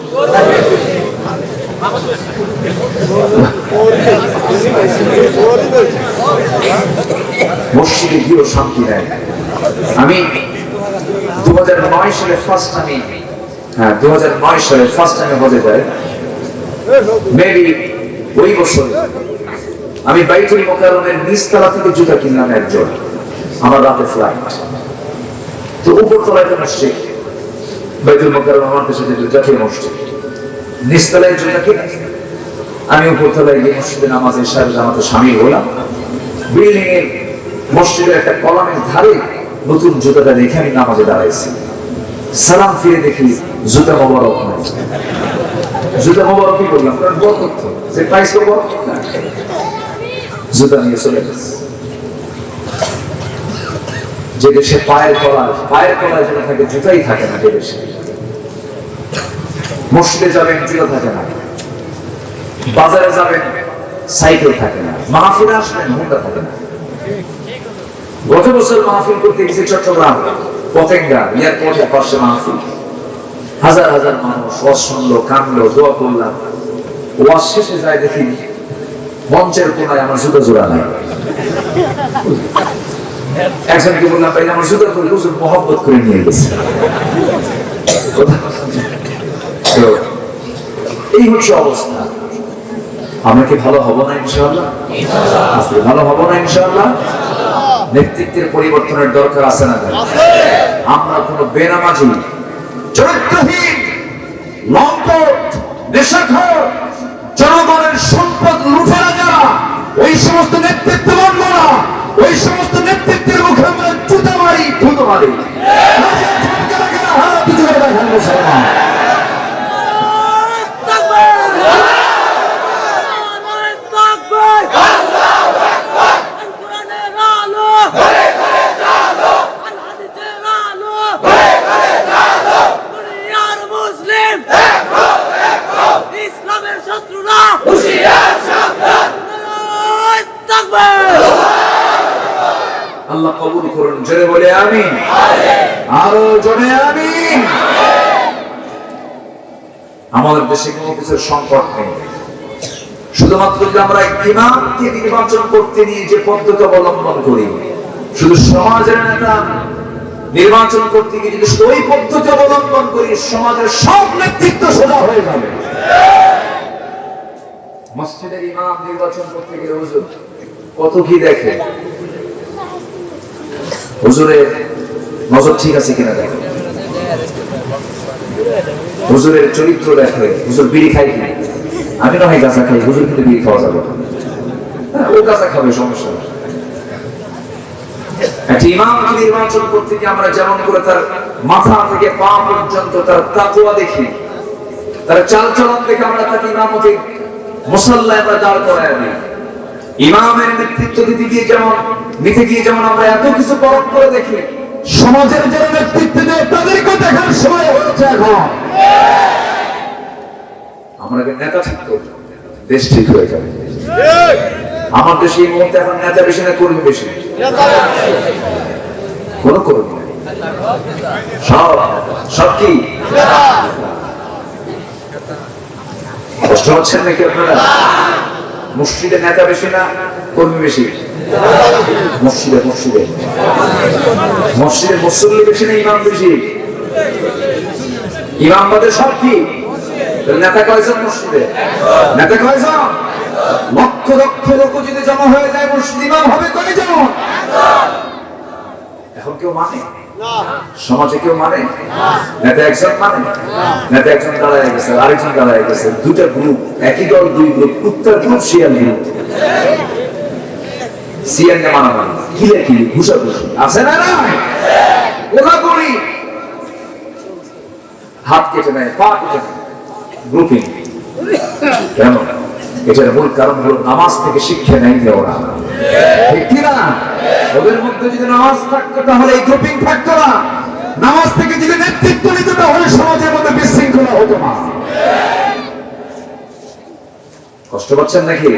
মসজিদে গিয়েও শান্তি নেয়। আমি 2009 সালে ফার্স্ট টাইমে হজে যাই। মেবি ওই বছর আমি বাইতুল মুকাররমের নিচতলা থেকে জুতা কিনলাম একজন। আমার রাতে ফ্লাইট, তো উপরতলায় তো মসজিদ, বাইতুল মুকাররম আমার দেশে যে জাতীয় মসজিদ, নিচতলায় জুতা কিনে আমি উপরতলায় গিয়ে মসজিদে নামাজে সাহেব জামাতে শামিল হলাম। বিল্ডিং এর মসজিদের একটা কলামের ধারে নতুন জুতাটা দেখে আমি নামাজে দাঁড়াইছি। সালাম ফিরে দেখি জুতা মোবারক নাই। জুতা মোবারক কি করলাম, কারণ বরকত যে প্রাইস করবো, জুতা নিয়ে চলে গেছে। যে দেশে পায়ের তলায় যেটা থাকে জুতাই থাকে না, যে দেশে মসজিদে যাবেন জুতা থাকে না, বাজারে যাবেন সাইকেল থাকে না, মাহফিলে আসবেন হুন্ডা থাকে না। গত বছর মাহফিল করতে গেছি চট্টগ্রাম পতেঙ্গা এয়ারপোর্টের পাশে মাহফিল। হাজার হাজার মানুষ ওয়াজ শুনলো, কানলো, দোয়া করলাম। ওয়াজ শেষে যায় দেখি মঞ্চের কোনায় আমার জুতো জোড়া নাই। একজনকে বললাম, ভাই আমার জুতো করে হুজুর মহব্বত করে নিয়ে গেছে। এই হচ্ছে অবস্থা। আমরা কি ভালো হব না ইনশাআল্লাহ? ভালো হব না ইনশাআল্লাহ? নেতৃত্বের পরিবর্তনের দরকার আছে না? আমরা কোন বেনামাজি, চরিত্রহীন, লম্পট, নেশাখোর, জনগণের সম্পদ লুটেরা যারা, ওই সমস্ত নেতৃত্ব মানব না। ওই সমস্ত নেতৃত্বের মুখে আমরা জুতা মারি, থুতু মারি। আল্লাহ কবুল করুন, জোরে বলে আমিন। আরো জোরে আমিন। আমাদের দেশে কোনো কিছুর সংকট নেই, শুধুমাত্র যদি আমরা ইমামকে নির্বাচন করতে নিয়ে যে পদ্ধতি অবলম্বন করি, শুধু সমাজের নেতা নির্বাচন করতে গিয়ে যদি ওই পদ্ধতি অবলম্বন করি, সমাজের সব নেতৃত্ব সোজা হয়ে যাবে। মসজিদের ইমাম নির্বাচন করতে গেলে হুজুর কত কি দেখে, হুজুরের নজর ঠিক আছে কিনা দেখে, হুজুরের চরিত্র দেখে, হুজুর বিড়ি খাই কিনা। আমি না হয় গাঁজা খাই, হুজুর কিন্তু বিড়ি খাওয়া যাবে, ও গাঁজা খাবে, সমস্যা নেই। একটা ইমামকে নির্বাচন করতে গিয়ে আমরা যেমন করে তার মাথা থেকে পা পর্যন্ত তার তাকওয়া দেখি, তার চালচলন দেখে আমরা তাকে ইমামতি মুসাল্লায় আমরা দাঁড় করায় দিই। ইমামের নেতৃত্ব দিতে গিয়ে যেমন আমরা এত কিছু পরখ করে দেখি, সমাজের যারা নেতৃত্ব দেয় তাদেরকে দেখার সময় হয়েছে এখন। আমরা নেতা ঠিক করব, দেশ ঠিক হয়ে যাবে। আমার দেশে এই মুহূর্তে এখন নেতা বেশি না কর্মী বেশি? কোন কর্মী নেই, সব কি কষ্ট হচ্ছেন নাকি আপনারা? মসজিদে নেতা বেশি না কর্মী বেশি? মসজিদে মুসল্লি বেশি না ইমাম বেশি? ইমাম বাদে সব কি? নেতা কয়জন মসজিদে? নেতা কয়জন? লক্ষ লক্ষ লোক যদি জমা হয়ে যায় মসজিদ ইমাম হবে কয়জন? এখন কেউ মানে? সমাজে কেউ মানে? নেতা একজন মানে? নেতা একজন দাঁড়ায় গেছে, আরেকজন দাঁড়ায় গেছে, দুটা গ্রুপ, একই দল দুই গ্রুপ, কুত্তার গ্রুপ শিয়াল গ্রুপ। শিয়াল নে মানামানি, কিলে ঘুষাঘুষি আছে না? গোলাগুলি, হাত কেটে নেয়, পা কেটে নেয়, গ্রুপিং। কেন? এটার মূল কারণ হলো নামাজ থেকে শিক্ষা নেই ওরা, ঠিক কিনা? ওদের মধ্যে যদি নামাজ থাকতো তাহলে এই গ্রুপিং থাকতো না। নামাজ থেকে যদি নেতৃত্ব নিত তাহলে সমাজের মধ্যে বিশৃঙ্খলা হতো না। কষ্ট পাচ্ছেন নাকি?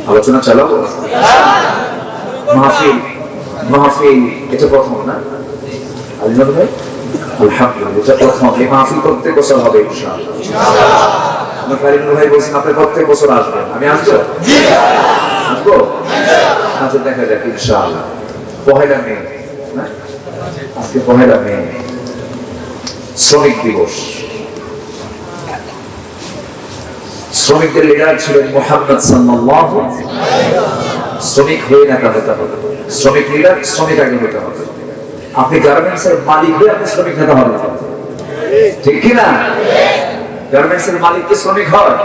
আলোচনা চালাবো? মাহফিল এটা প্রথম না? আলিনাদ ভাই আলহামদুলিল্লাহ, এটা প্রথম। এই মাহফিল প্রত্যেক বছর হবে ইনশাআল্লাহ। কারিমুল ভাই বলছেন আপনি প্রত্যেক বছর আসবেন, আমি আসবো? আসবো? আচ্ছা, দেখা যাক ইনশাআল্লাহ। পহেলা মে না, আজকে পহেলা মে, শ্রমিক দিবস। শ্রমিকদের লিডার ছিলেন মুহাম্মদ সাল্লাল্লাহু আলাইহি ওয়াসাল্লাম। শ্রমিক হয়ে নেতা হতে হবে, শ্রমিক লিডার, শ্রমিক আগে হতে হবে। আপনি গার্মেন্টসের মালিক হয়ে আপনি শ্রমিক নেতা হবেন, ঠিক কিনা? গার্মেন্টসের মালিক কি শ্রমিক হয়?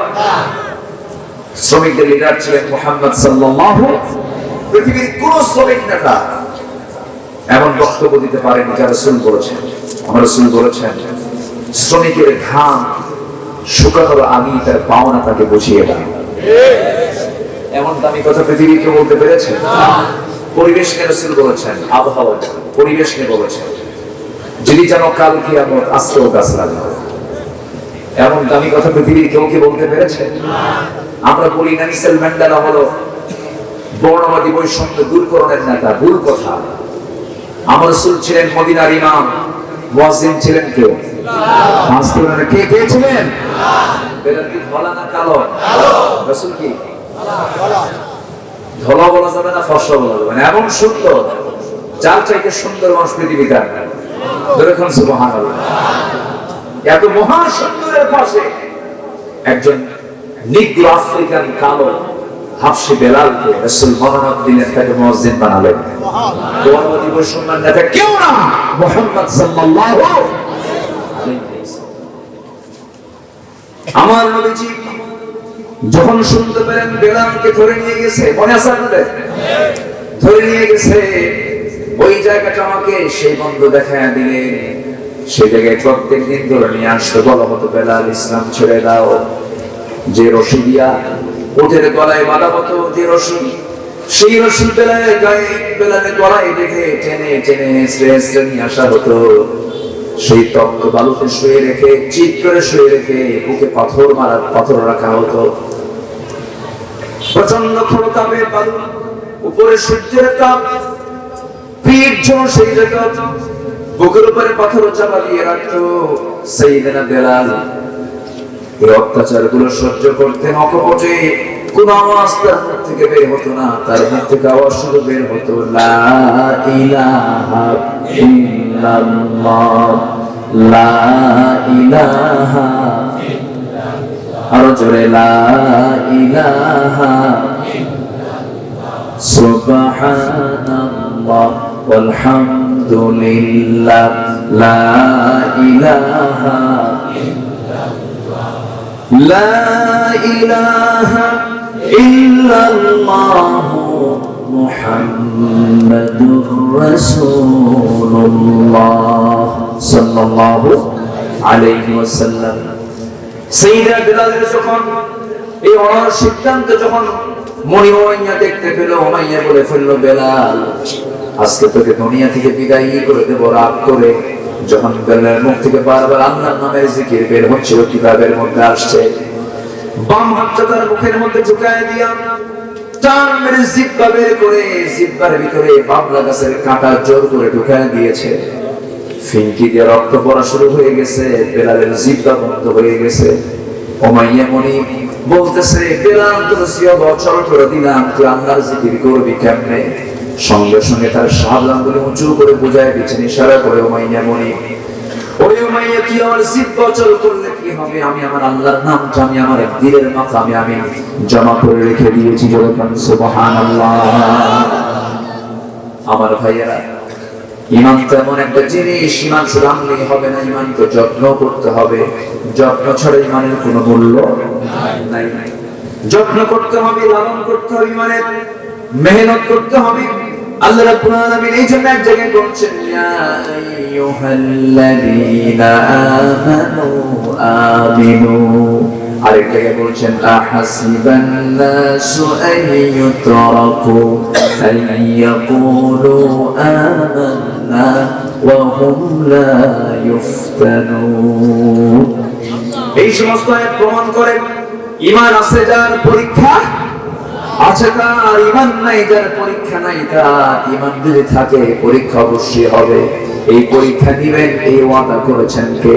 শ্রমিকদের লিডার ছিলেন মুহাম্মদ সাল্লাল্লাহু আলাইহি ওয়াসাল্লাম। পৃথিবীর কোন শ্রমিক নেতা এমন বক্তব্য দিতে পারেনি যা রাসূল বলেছেন। আমার রাসূল বলেছেন, শ্রমিকের ঘাম শুকানোর আগে তার পাওনা তাকে বুঝিয়ে দেয়। এমন দামি কথা পৃথিবী কেউ বলতে পেরেছে? পরিবেশ নিয়ে রাসূল বলেছেন, আবহাওয়া পরিবেশ নিয়ে বলেছেন, যদি যেন কাল কিয়ামত আজকেও গাছ লাগাও। এমন দামি কথা পৃথিবীর কেউ কি বলতে পেরেছে? আমরা বলি নেলসন ম্যান্ডেলা হলো বর্ণবাদী বৈষম্য দূরকরণের নেতা, ভুল কথা। আমার রাসূল ছিলেন মদিনার ইমাম, মুয়াজ্জিন ছিলেন কে? কে ছিলেন? বেলাল কি ধলা না কালো? রাসূল কি ধলা বলা যাবে না, ফর্সা বলা যাবে না, এমন সুন্দর, যার চাইতে সুন্দর মানুষ পৃথিবীতে আর নাই। দেখুন সুবহানাল্লাহ, এত মহা সুন্দরের পাশে একজন নিগ্রো আফ্রিকান কালো হাবশি বেলালকে রাসূল মনোনয়ন দিলেন, তাকে মুয়াজ্জিন বানালেন। বর্ণবাদী বৈষম্যের নেতা কেউ না, মুহাম্মদ সাল্লাল্লাহু আলাইহি ওয়াসাল্লাম। আমার নবীজি যখন শুনতে পেলেন বেলালকে ধরে নিয়ে গেছে, মনে আছে আপনাদের? ধরে নিয়ে গেছে, ওই জায়গাটা আমাকে সেই বন্ধু দেখায় দিলেন। সেই জায়গায় প্রত্যেক দিন ধরে নিয়ে আসতে বলা হতো, বেলাল ইসলাম ছেড়ে দাও। যে রশি দিয়া ওঠের গলায় বাঁধা হতো, যে রশি, সেই রশি বেলালের গলায় বেঁধে টেনে টেনে হেঁচড়ে নিয়ে আসা হতো। সেই তপ্ত বালুতে শুয়ে রেখে, চিৎ করে শুয়ে রেখে বুকে পাথর রাখা হতো। প্রচন্ড খরতাপে বালু, উপরে সূর্যের তাপ, পিঠ সেই রেখা, বুকের উপরে পাথর চাপা দিয়ে রাখতো। সাইয়েদনা বেলাল এই অত্যাচার গুলো সহ্য করতেন অকপটে। কোন আওয়াজ তার মুখ থেকে বের হতো না, তার মুখ থেকে আওয়াজ শুধু বের হতো, লা ইলাহা ইল্লাল্লাহ, লা ইলাহা ইল্লাল্লাহ, আরো জোরে, লা ইলাহা ইল্লাল্লাহ, সুবহানাল্লাহ ওয়ালহামদুলিল্লাহ, লা ইলাহা লা ইলাহা ইল্লাল্লাহ মুহাম্মাদুর রাসূলুল্লাহ সাল্লাল্লাহু আলাইহি ওয়াসাল্লাম। সাইয়েদনা বেলালের যখন এই অনার সিদ্ধান্ত যখন মনি উমাইয়া দেখতে পেল, উমাইয়া বলে ফেলল, বেলাল আজকে তোকে দুনিয়া থেকে বিদায় করে দেব। রাগ করে যখন বেলালের মুখ থেকে বারবার আল্লাহর নামের জিকির বের হচ্ছিল, কিতাবের মধ্যে আসছে, বাম হাতটা তার মুখের মধ্যে ঢুকায় দিয়া টান মেরে জিহ্বা বের করে জিহ্বার ভিতরে বাবলা গাছের কাঁটা জোর করে ঢুকায় দিয়েছে। ফিনকি দিয়ে রক্ত পড়া শুরু হয়ে গেছে, বেলালের জিহ্বা বন্ধ হয়ে গেছে। উমাইয়া মনি বলতেছে, বেলাল তোর জিহ্বা অচল করে দিলাম, তুই আল্লাহর জিকির করবি কেমনে? সঙ্গে সঙ্গে তার শাহাদাত আঙ্গুল উঁচু করে বুঝায় দিচ্ছেন, ইশারা করে উমাইয়া মনি, ওই উমাইয়া তুই আমার জিহ্বা অচল করলে কি হবে? আমি আমার আল্লাহর নামটা আমি আমার দিলের মাকামে আমি জমা করে রেখে দিয়েছি। যখন সুবহানাল্লাহ। আমার ভাইয়েরা, ঈমান তো এমন একটা জিনিস, ঈমান শুধু আনলেই হবে না, ঈমান তো যত্ন করতে হবে। যত্ন ছাড়া ঈমানের কোনো মূল্য নাই। যত্ন করতে হবে, লালন করতে হবে, ঈমানের মেহনত করতে হবে। আল্লাহ রাব্বুল আলামিন এই জন্য এক জায়গায় বলছেন, ইয়া আইয়ুহাল্লাযীনা আমানু আমিনু। আরেক জায়গায় বলছেন, আহাসিবান নাসু আইয়ুতরাকু আইয়াকুলু আমান্না ওয়া হুম লা ইফতানুন। এই সমস্ত আয়াত প্রমাণ করে ঈমান আছে যার পরীক্ষা আছে তার, ঈমান নাই যার পরীক্ষা নাই তার। ঈমান যদি থাকে পরীক্ষা অবশ্যই হবে। এই পরীক্ষা নিবেন, এই ওয়াদা করেছেন কে?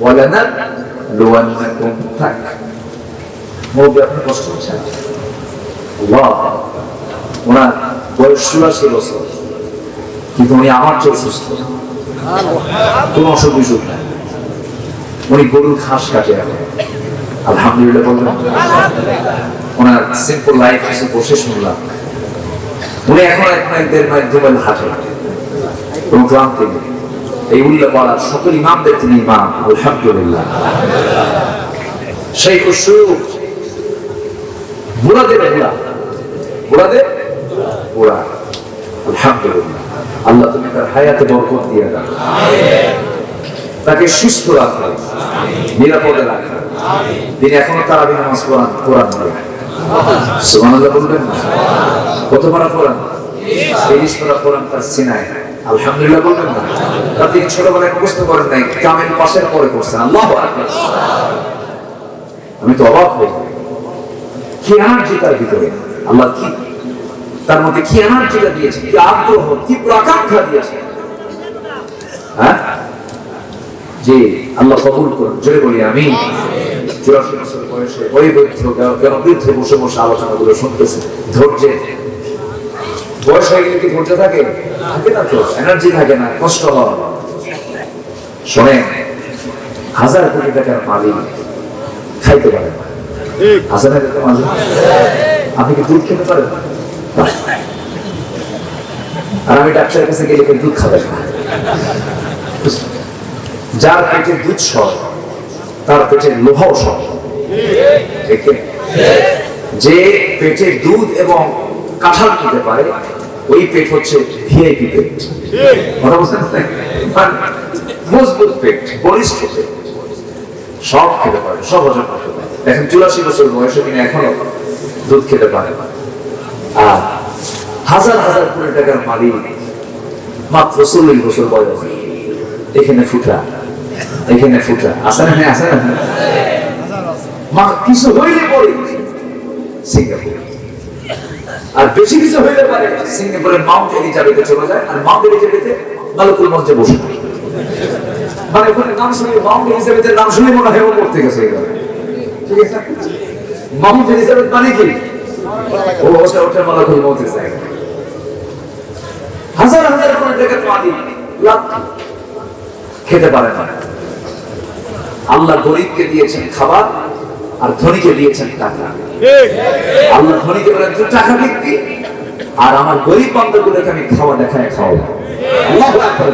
ওয়ালানাবলুওয়ান্নাকুম। থাক মুরব্বি, আপনি কষ্ট হচ্ছেন? আল্লাহ, ওনার বয়স ৮৪ বছর, কিন্তু উনি আমার চেয়ে সুস্থ, কোন অসুখ বিসুখ নাই। উনি গরুর ঘাস কাটে এখন, আলহামদুলিল্লাহ বলবেন। ওনার সিম্পল লাইফ এসে বসে শুনলাম, উনি এখন ১-১.৫ মাইল ২ মাইল হাঁটে, কোন ক্লান্তি নেই। এই উল্লেখ বলার সকল ইমামদের তিনি ইমাম, আলহামদুলিল্লাহ। সেই খুশু বুড়াদের বুড়া, বুড়াদের বুড়া, আলহামদুলিল্লাহ। আল্লাহ তুমি তার হায়াতে বরকত দিয়ে দাও, তাকে সুস্থ রাখো, নিরাপদে রাখো। তিনি এখনো তারাবি নামাজ কোরআন পড়ে, সুবহানাল্লাহ বলবেন না? কত পারা কোরআন? ৩০ পারা কোরআন তার সিনায়, আলহামদুলিল্লাহ বলবেন না? তা তিনি ছোটবেলায় মুখস্থ করেন নাই, কামেল পাশের পরে করছেন। আল্লাহু আকবার। আমি তো অবাক হই, কি এনার্জি তার ভিতরে! আল্লাহ কি তার মধ্যে কি এনার্জিটা দিয়েছে, কি আগ্রহ, কি আকাঙ্ক্ষা দিয়েছে! হ্যাঁ জি, আল্লাহ কবুল করুন, জয় বলি আমিন। ৮৪ বছর বয়সে ওই বৃদ্ধ বসে বসে আলোচনাগুলো শুনতেছে। ধৈর্যে বয়স হয়ে গেলে কি ধৈর্য থাকে? থাকে না তো, এনার্জি থাকে না, কষ্ট হয়। শোনেন, ১০০০ কোটি টাকার মালিক খাইতে পারে না। ১০০০ টাকার মালিক, আপনি কি দুধ খেতে পারেন? আর আমি ডাক্তারের কাছে গেলে দুধ খাবেন না। যার পেটে দুধ সর, তার পেটে লোহাও সর। যে পেটে দুধ এবং কাঁঠাল খেতে পারে, ওই পেট হচ্ছে ভিআইপি পেট। মজবুত পেট, বলিষ্ঠ পেট, সব খেতে পারে, সব হজম করতে পারে। এখন ৮৪ বছর বয়সে তিনি এখনো দুধ খেতে পারে। আর ১০০০ কোটি টাকার মালিক মাত্র ৪০ বছর বয়স, এখানে ফুটা, এখানে ফুটা, আসে না? আসে না? কিছু হইলে পরে সিঙ্গাপুর, আর বেশি কিছু হইলে পারে সিঙ্গাপুরের মাউন্ট এলিজাবেথে চলে যায়, আর মাউন্ট এলিজাবেথে মালাকুল মঞ্চে বসে। মানে ওখানে নাম শুনে, মাউন্ট এলিজাবেথের নাম শুনে মনে হয় ও পড়তে গেছে। ঠিক আছে, মাউন্ট এলিজাবেথ মানে কি? ও ওঠে মালাকুল মঞ্চের জায়গা। ১০০০ কোটি টাকার মালিক খেতে পারে না। আল্লাহ গরিবকে দিয়েছেন খাবার, আর ধনীকে দিয়েছেন টাকা। আল্লাহ ধনীকে বলেন তুই টাকা দিবি, আর আমার গরিব বান্দাগুলোকে আমি খাওয়া দেখায় খাওয়াবো। আল্লাহু আকবার।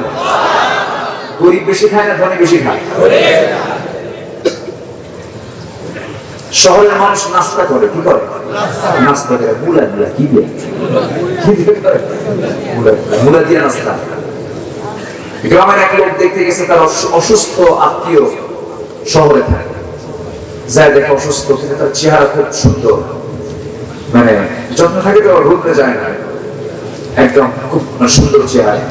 গরিব বেশি খায় না ধনী বেশি খায়? শহরের মানুষ নাস্তা করে, কি করে? নাস্তা করে মুলা দিয়ে, কি দিয়ে? মুলা দিয়ে নাস্তা। গ্রামের এক লোক দেখতে গেছে, তার অসুস্থ আত্মীয় শহরে থাকে, যায় দেখে অসুস্থ, কিন্তু তার চেহারা খুব সুন্দর, মানে যত্ন থাকে তো রূপে যায় না, একদম খুব সুন্দর চেহারা।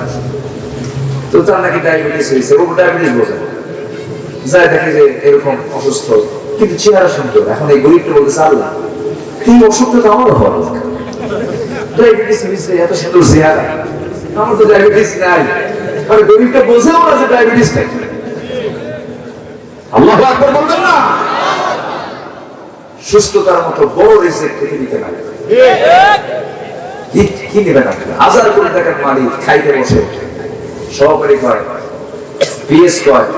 তো তার নাকি ডায়াবেটিস হয়েছে, ও ডায়াবেটিস বোঝে যায়, দেখে যে এরকম অসুস্থ কিন্তু চেহারা সুন্দর। এখন এই গরিবটা বলতেছে আল্লাহ এই অসুখটা তো আমার হওয়া দরকার, ডায়াবেটিস হয়েছে এত সুন্দর চেহারা, আমার তো ডায়াবেটিস নাই। মানে গরিবটা বোঝেও না যে ডায়াবেটিস নাই। আল্লাহু আকবার বলবেন না? সুস্থতার মতো বড় রিজিক পৃথিবীতে নাই। কি নেবেন আপনি? 1000 কোটি টাকার মালিক, খাইতে বসে সহকারী কয়, পিএস কয়,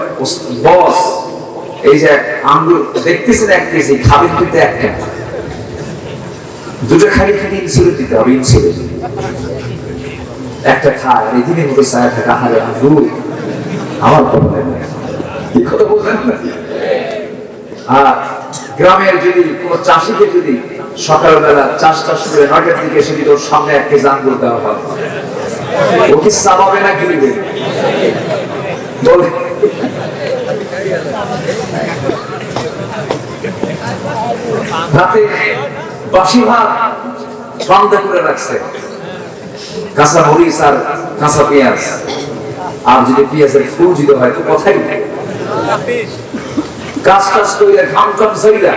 বস এই যে আঙ্গুর দেখতেছেন 1 কেজি, খাবেন কিন্তু একটা, দুটো খালি খালি ইনসুলিন দিতে হবে, ইনসুলিন একটা খায় আর এই দিনের মতো ছায়া থাকা, হারে আঙ্গুর আমার প্রবলেম। কি কথা বলছেন না? আর গ্রামের যদি কোন চাষিকে যদি সকালবেলা চাষটা শুরু 9টার দিকে এসে যদি ওর সামনে 1 কেজি আঙ্গুর দেওয়া হয়, ও কি চাবাবে না গিলবে? বলে রাতে বাসি ভাত রান্না করে রাখছে, কাঁচা মরিচ আর কাঁচা পেঁয়াজ, আর যদি পেঁয়াজের ফুল যদি হয় তো কথাই নেই। কাজ টাজ কইলে ঘাম টাম ঝইলা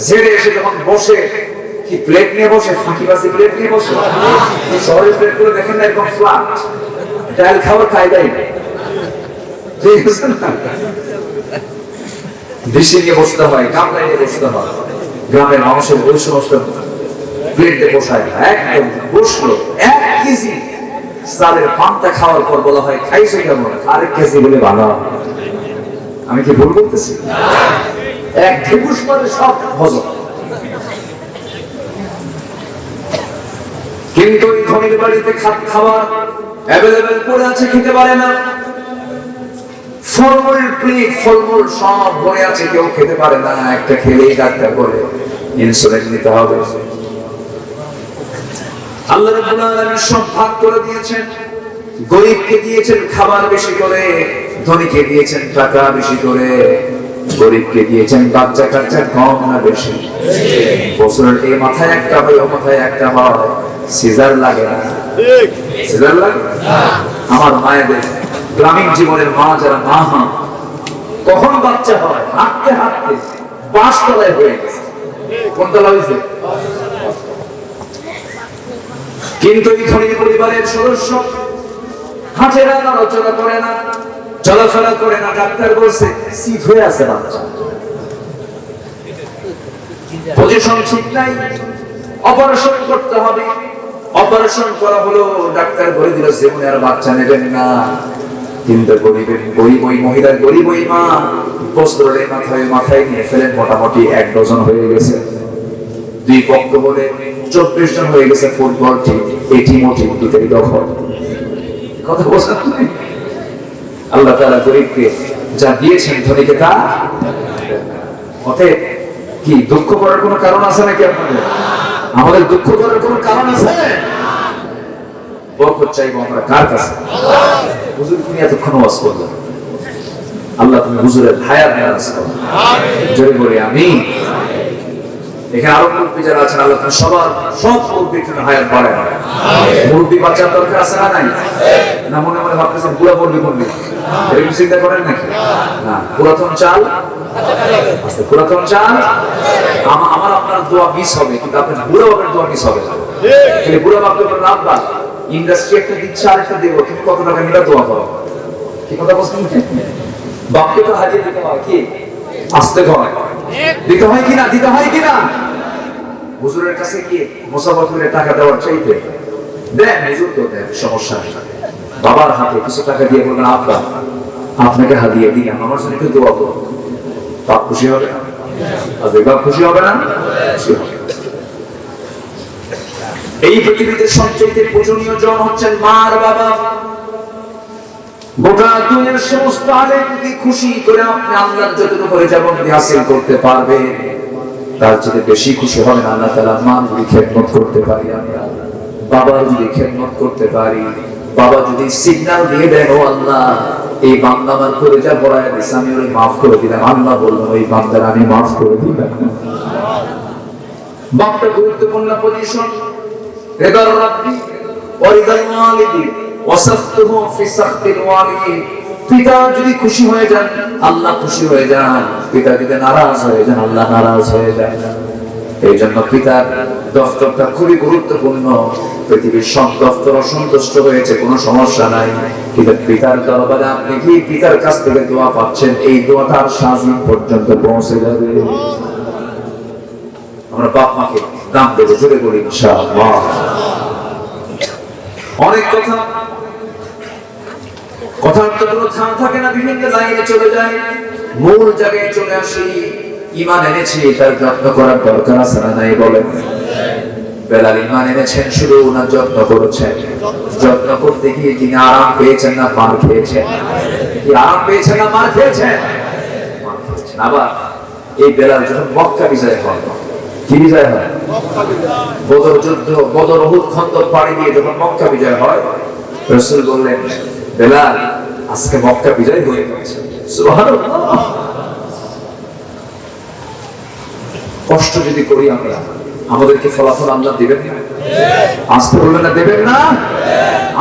ঝেড়ে এসে যখন বসে, কি প্লেট নিয়ে বসে, ফাঁকিবাজি প্লেট নিয়ে বসে। শহরের প্লেট গুলো দেখেন না এরকম ফ্ল্যাট, ডাল খাওয়ার কায়দাই নেই। ডিশে নিয়ে বসতে হয়, গামলা নিয়ে বসতে হয়। গ্রামের মানুষের ওই সমস্ত প্লেট দিয়ে বসায় না, একদম বসলো 1 কেজি চালের পান্তা খাওয়ার পর বলা হয় খাইছে কেমন, 1 কেজি বলে ভালো। আমি কি ভুল বলতেছি? 1 ঢেকুস পরে সব হজম। কিন্তু ওই ধনীর বাড়িতে খাবার অ্যাভেলেবেল পড়ে আছে, খেতে পারে না। ফলমূলের প্লেট, ফলমূল সব ভরে আছে, কেউ খেতে পারে না। একটা খেলেই ডাক্তার বলে ইনসুলিন নিতে হবে। আল্লাহ রাব্বুল আলামিন সব ভাগ করে দিয়েছেন। গরিবকে দিয়েছেন খাবার বেশি করে, ধনীকে দিয়েছেন টাকা বেশি করে। গরিবকে দিয়েছেন বাচ্চা কাচ্চা কম না বেশি? বছরের এই মাথায় একটা হয়, ও মাথায় একটা হয়, সিজার লাগে না? সিজার লাগে? আমার মায়েদের গ্রামীণ জীবনের মা যারা মা হন, কখন বাচ্চা হয়? হাঁটতে হাঁটতে 5 তলায় হয়ে গেছে। কোন তলা হয়েছে? কিন্তু এই ধনী পরিবারের সদস্য হাঁটে না, নড়াচড়া করে না, চলাফেরা করে না। ডাক্তার বলছে সিট হয়ে আছে বাচ্চা, পজিশন ঠিক নাই, অপারেশন করতে হবে। অপারেশন করা হলো, ডাক্তার বলে দিল জীবনে আর বাচ্চা নেবেন না। কিন্তু গরিব ওই মহিলার, গরিব ওই মা বস্ত্রের মাথায় নিয়ে ফেলেন, মোটামুটি 1 ডজন হয়ে গেছে। 2 পক্ষ বলে 24 জন হয়ে গেছে। ফুটবল টিম, এই টিম ও টিম দুটোই দখল। কথা বলছেন? আল্লাহ তাআলা গরিবকে যা দিয়েছেন, ধনীকে তা। অতএব কি দুঃখ করার কোনো কারণ আছে নাকি আপনাদের? আমাদের দুঃখ করার কোনো কারণ আছে? বরকত চাইবো আমরা কার কাছে? হুজুর তুমি এতক্ষণ ওয়াজ করলেন, আল্লাহ তুমি হুজুরের হায়াত নারাজ করো। জোরে বলি আমিন। এখানে আরো মুরব্বী যারা আছেন, আল্লাহ তুমি সব মুরব্বীর জন্য হায়াত বাড়ায়। মুরব্বী বাচ্চার দরকার আছে না নাই? না মনে মনে ভাবতেছেন বুড়া মুরব্বী, এরকম চিন্তা করেন নাকি? না, পুরাতন চাল, পুরাতন চাল। আমার আপনার দোয়া মিস হবে, কিন্তু আপনার বুড়া বাপের দোয়া মিস হবে না। বুড়া বাপকে লাভ বাদ, ইন্ডাস্ট্রি একটা দিচ্ছে আরেকটা দেবো, তুমি কত টাকা নিলে দোয়া করো। কি কথা বলছেন? বাপকে তো হারিয়ে দিতে হয়, কি আসতে হয়, দিতে হয় কিনা, দিতে হয় কিনা? হুজুরের কাছে কি মুসাফা করে টাকা দেওয়ার চাইতে দেন, হুজুর তো দেন, সমস্যা নেই। বাবার হাতে কিছু টাকা দিয়ে বলবেন আব্বা আপনাকে হারিয়ে দিলাম, আমার জন্য একটু দোয়া করো। বাপ খুশি হবে না? বাপ খুশি হবে না? খুশি হবে। এই পৃথিবীতে সবচেয়ে পূজনীয় জন হচ্ছেন মা আর বাবা। গোটা দুনিয়ার সমস্ত আলেমকে খুশি করে আপনি আল্লাহর যতটুকু করে যেমন হাসিল করতে পারবে, তার চেয়ে বেশি খুশি হবেন আল্লাহ তাআলা মা যদি খেদমত করতে পারি, আমরা বাবার যদি খেদমত করতে পারি। বাবা যদি সিগন্যাল দিয়ে দেন, ও আল্লাহ এই বান্দা আমার করে যা বড়ায় দিয়েছে, আমি ওই মাফ করে দিলাম, আল্লাহ বললেন ওই বান্দার আমি মাফ করে দিলাম। বাপটা গুরুত্বপূর্ণ পজিশন। রিদার রাব্বি ওয়া রিদাল ওয়ালিদি ওয়াসাখতুহু ফি সাখতিল ওয়ালিদ, পিতা যদি খুশি হয়ে যান আল্লাহ খুশি হয়ে যান, পিতা যদি নারাজ হয়ে যান আল্লাহ নারাজ হয়ে যান। এই জন্য পিতার দফতরটা খুবই গুরুত্বপূর্ণ। পৃথিবীর সব দফতর অসন্তুষ্ট হয়েছে, কোনো সমস্যা নাই, কিন্তু পিতার দরবারে আপনি কি পিতার কাছ থেকে দোয়া পাচ্ছেন, এই দোয়াটা আর শাহজিন পর্যন্ত পৌঁছে যাবে। আমরা বাপ মাকে দাম দেবো, জোরে বলি ইনশাআল্লাহ। অনেক কথার তো কোনো থাম থাকে না, বিভিন্ন লাইনে চলে যায়, মূল জায়গায় চলে আসি। ঈমান এনেছি, তার যত্ন করার দরকার আছে না নাই বলেন? বেলাল ঈমান এনেছেন, শুধু ওনার যত্ন করেছেন। যত্ন করতে গিয়ে তিনি আরাম পেয়েছেন না মার খেয়েছেন? কি আরাম পেয়েছেন না মার খেয়েছেন? আবার এই বেলাল যখন মক্কা বিজয় হয়, কি বিজয় হয়? বদর যুদ্ধ, বদর উহুদ খন্দক পাড়ি দিয়ে যখন মক্কা বিজয় হয়, রাসূল বললেন, বেলাল আজকে মক্কা বিজয় হয়ে গেছে। সুবহানাল্লাহ। কষ্ট যদি করি আমরা, আমাদেরকে ফলাফল আল্লাহ দেবেন না? আসতে বলবেন না দেবেন না?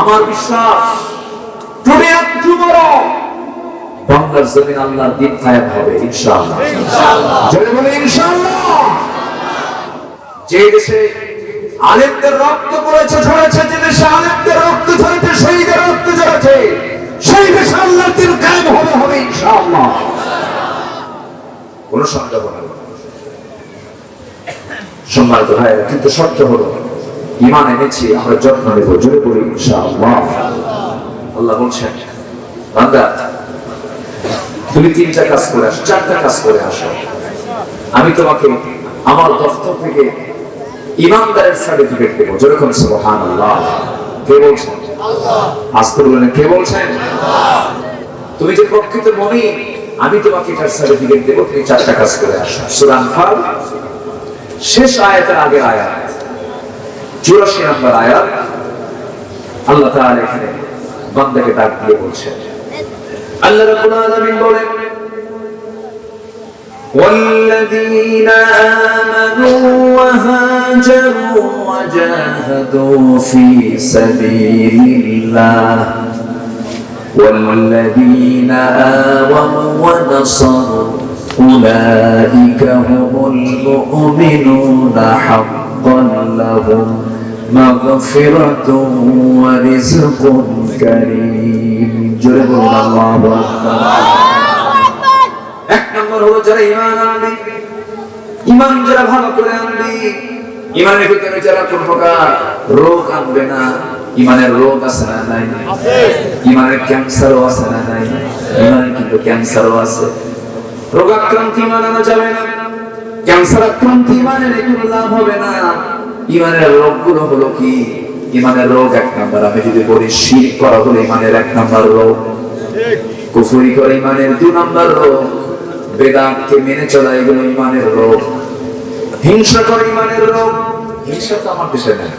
আমার বিশ্বাস টুডে আর টুমরো বাংলার জমিন আল্লাহর দিন কায়েম হবে ইনশাআল্লাহ। ইনশাআল্লাহ, জোরে বলে ইনশাআল্লাহ। যে দেশে আলেমদের রক্ত পড়েছে ঝরেছে, যে দেশে আলেমদের রক্ত ঝরেছে, শহীদের রক্ত ঝরেছে, সেই দেশে আল্লাহর দিন কায়েম হবে ইনশাআল্লাহ। কোনো সন্দেহ নেই। সম্মানিত ভাইরা, কিন্তু শর্ত হলো ঈমান এনেছি, আমরা যত্ন নেব, জোরে বলি ইনশাআল্লাহ। আল্লাহ বলছেন, বান্দা তুমি 3টা কাজ করে আসো, 4টা কাজ করে আসো, আমি তোমাকে আমার দফতর থেকে ইমানদারের সার্টিফিকেট দেবো। যেরকম সুবহানাল্লাহ। কে বলছেন? আল্লাহ। আসতে বলেন, কে বলছেন? আল্লাহ। তুমি যে প্রকৃত মুমিন, আমি তোমাকে এটার সার্টিফিকেট দেবো, তুমি 4টা কাজ করে আসো। সূরা আনফাল শেষ আয়াতের আগের আয়াত 84 নম্বর আয়াত, আল্লাহ তাআলা এখানে বান্দাকে ডাক দিয়ে বলছেন, আল্লাহ রাব্বুল আলামিন বলেন, والذين آمنوا وهاجروا وجاهدوا في سبيل الله والذين آووا ونصروا أولئك هم المؤمنون حقا لهم مغفرة ورزق كريم. جرب الله أكبر. এক নম্বর হলো যারা ঈমান আনবে, ঈমান যারা ভালো করে আনবে, ঈমানের ভিতরে যারা কোন প্রকার রোগ আনবে না। ঈমানের রোগ আছে না নাই? আছে। ঈমানের ক্যান্সারও আছে না নাই? ঈমানের কিন্তু ক্যান্সারও আছে। রোগাক্রান্ত ঈমান আনা যাবে না, ক্যান্সার আক্রান্ত ঈমানের কোনো লাভ হবে না। ঈমানের রোগগুলো হলো কি? ঈমানের রোগ এক নাম্বার, আমি যদি বলি শিরক করা হলো ঈমানের 1 নাম্বার রোগ, কুফরি করে ঈমানের 2 নাম্বার রোগ, বেদাতকে মেনে চলা এগুলো ঈমানের রোগ, হিংসা করে ঈমানের রোগ। হিংসা তো আমার দেশে নাই,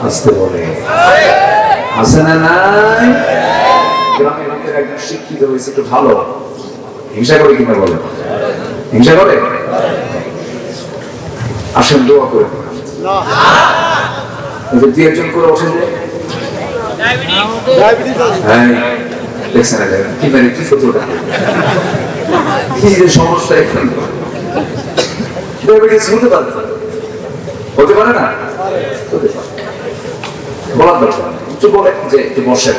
আসতে বলে আছে না নাই? গ্রামের ভিতরে একজন শিক্ষিত হয়েছে, একটু ভালো, হিংসা করে কিনা বলে? হিংসা করে? আসেন দোয়া করে, দুই একজন করে ওঠেন, হ্যাঁ দেখছেন কি মানে কি ফটোটা, কি যে সমস্যা এখন ডায়াবেটিস হতে পারে, হতে পারে না? বলার দরকার, একটু বলেন যে বসেন।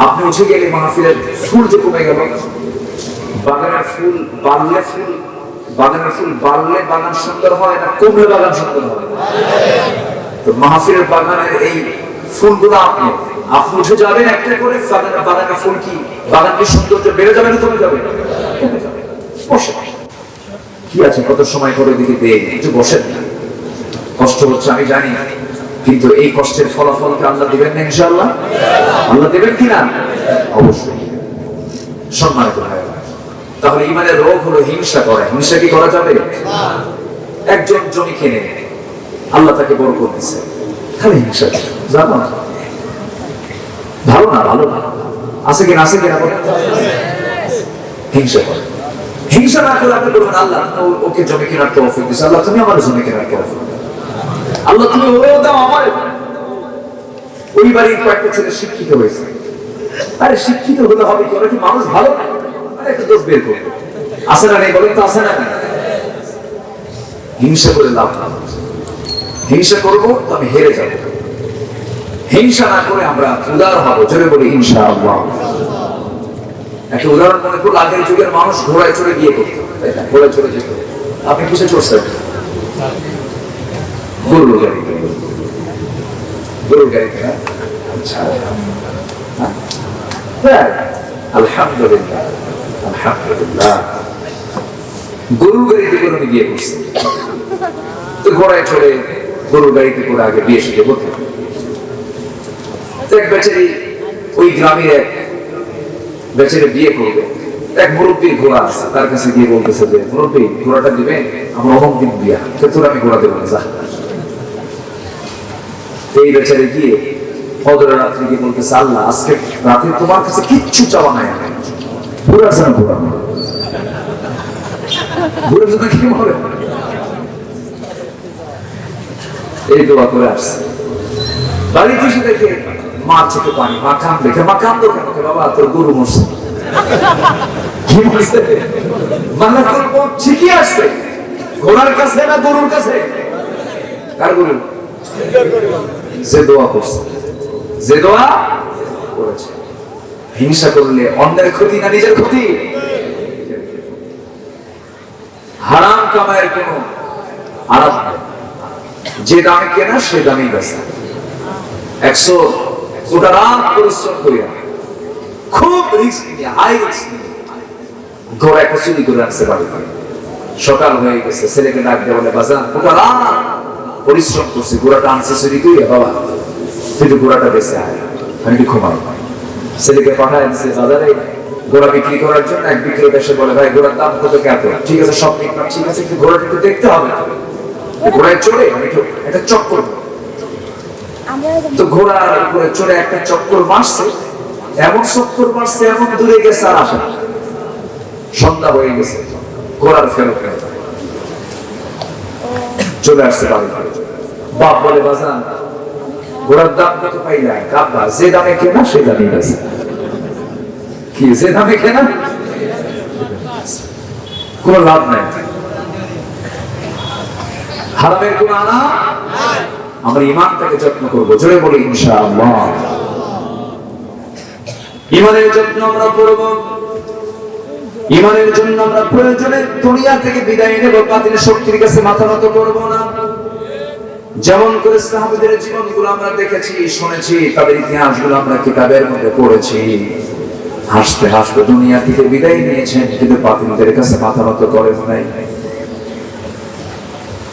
আপনি উঠে গেলে মাহফিলের ফুল যে কমে গেল, বাগানের ফুল বাড়লে বাগান সুন্দর হয় না কমলে বাগান সুন্দর হয়? তো মাহফিলের বাগানের এই ফুলগুলো আপনি উঠে যাবেন একটা করে, বাগানের ফুল কি বাগানকে সৌন্দর্য বেড়ে যাবে না কমে যাবে? বসে কি আছে, কত সময় করে দিকে দেয়, একটু বসেন না। কষ্ট হচ্ছে আমি জানি, কিন্তু এই কষ্টের ফলাফলকে আল্লাহ দিবেন না ইনশাআল্লাহ? আল্লাহ দিবেন কিনা? অবশ্যই। সম্মানিত ভাইরা, তাহলে ঈমানের রোগ হলো হিংসা করা। হিংসা কি করা যাবে? একজন জমি কিনে আল্লাহ তাকে বরকত দিয়েছে, খালি হিংসা জানো না, ভালো না, ভালো না, আছে কিনা? আছে কিনা? হিংসা করে। হিংসা না করে আপনি বলবেন, আল্লাহ ওকে জমি কেনার তৌফিক দিয়েছে, আল্লাহ তুমি আমার জমি কেনার তৌফিক দাও, আল্লাহ তুমি ওরেও দাও আমার। ওই বাড়ির কয়েকটা ছেলে শিক্ষিত হয়েছে। আরে শিক্ষিত হতে হবে কি, ওরা কি মানুষ ভালো না? আরে একটা দোষ বের করবে, আসে না নেই বলেন তো, আসে না? হিংসা করে লাভ না, হিংসা করবো তো আমি হেরে যাবো। হিংসা না করে আমরা উদার হবো, জোরে বলি ইনশাআল্লাহ। একটা উদাহরণ মনে করুন, আগের যুগের মানুষ ঘোড়ায় চড়ে বিয়ে করতো, তাই না? ঘোড়ায় চড়ে যেত। আপনি কিসে চড়ছেন? গরুর গাড়িতে। গরুর গাড়িতে? আচ্ছা, আলহামদুলিল্লাহ, আলহামদুলিল্লাহ। গরুর গাড়িতে করে আমি বিয়ে করছি। তো ঘোড়ায় চড়ে গরুর গাড়িতে করে আগে বিয়ে শিখে করতে। এক বেচারি, ওই গ্রামের এক বেচারি বিয়ে করবে। এক মুরব্বীর ঘোড়া আছে, তার কাছে গিয়ে বলতেছে যে মুরব্বী ঘোড়াটা দিবেন, আমার অমুক দিন বিয়া, তোর আমি ঘোড়া দেবো না, যা। এই বেচারি গিয়ে ফজরের রাত্রে গিয়ে বলতেছে, আল্লাহ আজকে রাতে তোমার কাছে কিচ্ছু চাওয়া নাই, ঘোড়া আছে না? ঘোড়া ঘোড়ার জন্য কি হবে? এই দোয়া করে আসছে। বাড়িতে এসে দেখে মা চোখে পানি, মা কান দেখে, মা কান্দো কেন? বাবা তোর গরু মরছে। কি বলছে? মানে তোর ঠিকই আসছে, ঘোড়ার কাছে না গরুর কাছে? কার গরু? যে দোয়া করছে, যে দোয়া করেছে। হিংসা করলে অন্যের ক্ষতি না নিজের ক্ষতি? হারাম কামায়ের কোন আরাম নেই, যে দামে কেনা সে দামেই বেচা। 100 গোটা রাত পরিশ্রম করিয়া, খুব রিস্ক নিয়ে, হাই রিস্ক নিয়ে ঘোড়া একটা চুরি করে আনছে বাড়িতে। সকাল হয়ে গেছে, ছেলেকে ডাক দিয়ে বলে, বাজান গোটা রাত পরিশ্রম করছে, ঘোড়াটা আনছে চুরি করিয়া, বাবা তুই তো ঘোড়াটা বেঁচে আয়, আমি একটু ঘুমাই। ছেলেকে পাঠায় দিচ্ছে বাজারে ঘোড়া বিক্রি করার জন্য। এক বিক্রেতা এসে বলে, ভাই ঘোড়ার দাম কত? কত? ঠিক আছে, সব মিটমাট ঠিক আছে, কিন্তু ঘোড়াটা একটু দেখতে হবে। ঘোড়ায় চড়ে আমি একটু একটা চক্কর, তো ঘোড়ার উপরে চড়ে একটা চক্কর মারছে, এমন চক্কর মারছে, এমন দূরে গেছে আর আসে না। সন্ধ্যা হয়ে গেছে, ঘোড়ার ফেরত নেই, চলে আসছে বাড়িতে। বাপ বলে, বাজান ঘোড়ার দাম কত পাইলা? কাব্বা যে দামে কেনা সে দামে গেছে। কি যে দামে কেনা? কোন লাভ নাই, হারামের কোন আনা। আমরা ইমানটাকে যত্ন করবো, জোরে বলি ইনশাআল্লাহ। ইমানের যত্ন আমরা করব, ইমানের জন্য আমরা প্রয়োজনে দুনিয়া থেকে বিদায় নেব, বাতিল শক্তির কাছে মাথা নত করব না। যেমন করে সাহাবীদের জীবনগুলো আমরা দেখেছি, শুনেছি, তাদের ইতিহাসগুলো আমরা কিতাবের মধ্যে পড়েছি। হাসতে হাসতে দুনিয়া থেকে বিদায় নিয়েছেন, কিন্তু বাতিলদের কাছে মাথা নত করেন নাই।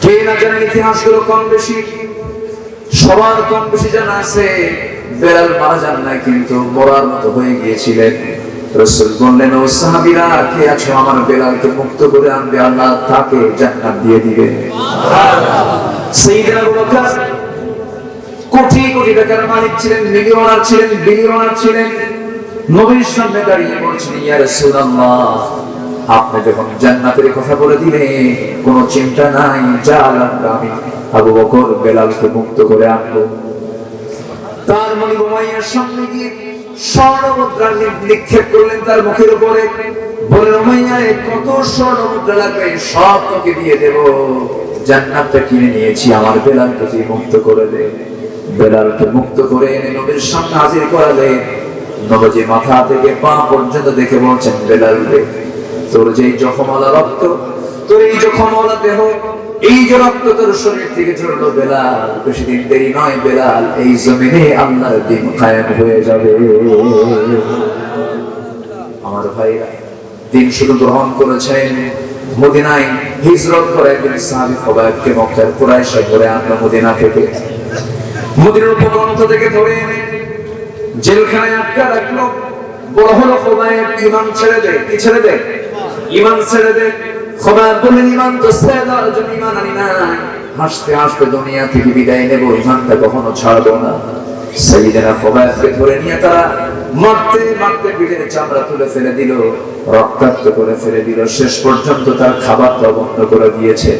কে না জানেন ইতিহাসগুলো কম বেশি, সবার কম বেশি জানা আছে। বেলাল মারা যান নাই, কিন্তু মরার মতো হয়ে গিয়েছিলেন। রাসূল বললেন, ও সাহাবীরা কে আছো, আমার বেলালকে মুক্ত করে আনবে, আল্লাহ তাকে জান্নাত দিয়ে দিবে। সাইয়েদনা আবু বকর কোটি কোটি টাকার মালিক ছিলেন, মিলিয়নার ছিলেন, বিলিয়নার ছিলেন। নবীর সামনে দাঁড়িয়ে বলছেন, ইয়া রাসূলুল্লাহ আপনি যখন জান্নাতের কথা বলে দিলেন, কোনো চিন্তা নাই, জালাম আমি আবু বকর বেলালকে মুক্ত করে আনবো। তার মনি উমাইয়ার সামনে গিয়ে স্বর্ণ মুদ্রা নিক্ষেপ করলেন তার মুখের উপরে, বলেন, উমাইয়া কত স্বর্ণ মুদ্রা লাগবে, সব তোকে দিয়ে দেব, জান্নাতটা কিনে নিয়েছি, আমার বেলালকে তুই মুক্ত করে দে। বেলালকে মুক্ত করে এনে নবীর সামনে হাজির করালেন। নবজি মাথা থেকে পা পর্যন্ত দেখে বলছেন, বেলাল রে, তোর যে জখমওয়ালা রক্ত, তোর এই জখমওয়ালা দেহ, এই যে রক্ত তোর শরীর থেকে ঝরলো বেলাল, বেশি দিন দেরি নয় বেলাল, এই জমিনে আল্লাহর দ্বীন কায়েম হয়ে যাবে। আমার ভাইরা দিন শুধু গ্রহণ করেছেন, মদিনায় হিজরত করে একজন সাহাবী খবাইবকে মক্কার কুরাইশে ধরে আনলো মদিনা থেকে। মদিনার উপকণ্ঠ থেকে ধরে এনে জেলখানায় আটকা রাখলো। বড় হলো খবাইব, ঈমান ছেড়ে দে। কি ছেড়ে দে? ঈমান ছেড়ে দে। খবাইব বললেন, ঈমান তো ছেড়ে দেওয়ার জন্য ঈমান আনি না, হাসতে হাসতে দুনিয়া থেকে বিদায় নেব, ঈমানটা কখনো ছাড়বো না। সাইয়েদনা খবাইবকে ধরে নিয়ে তারা মারতে মারতে পিঠের চামড়া তুলে ফেলে দিল, রক্তাক্ত করে ফেলে দিল, শেষ পর্যন্ত তার খাবারটা বন্ধ করে দিয়েছে।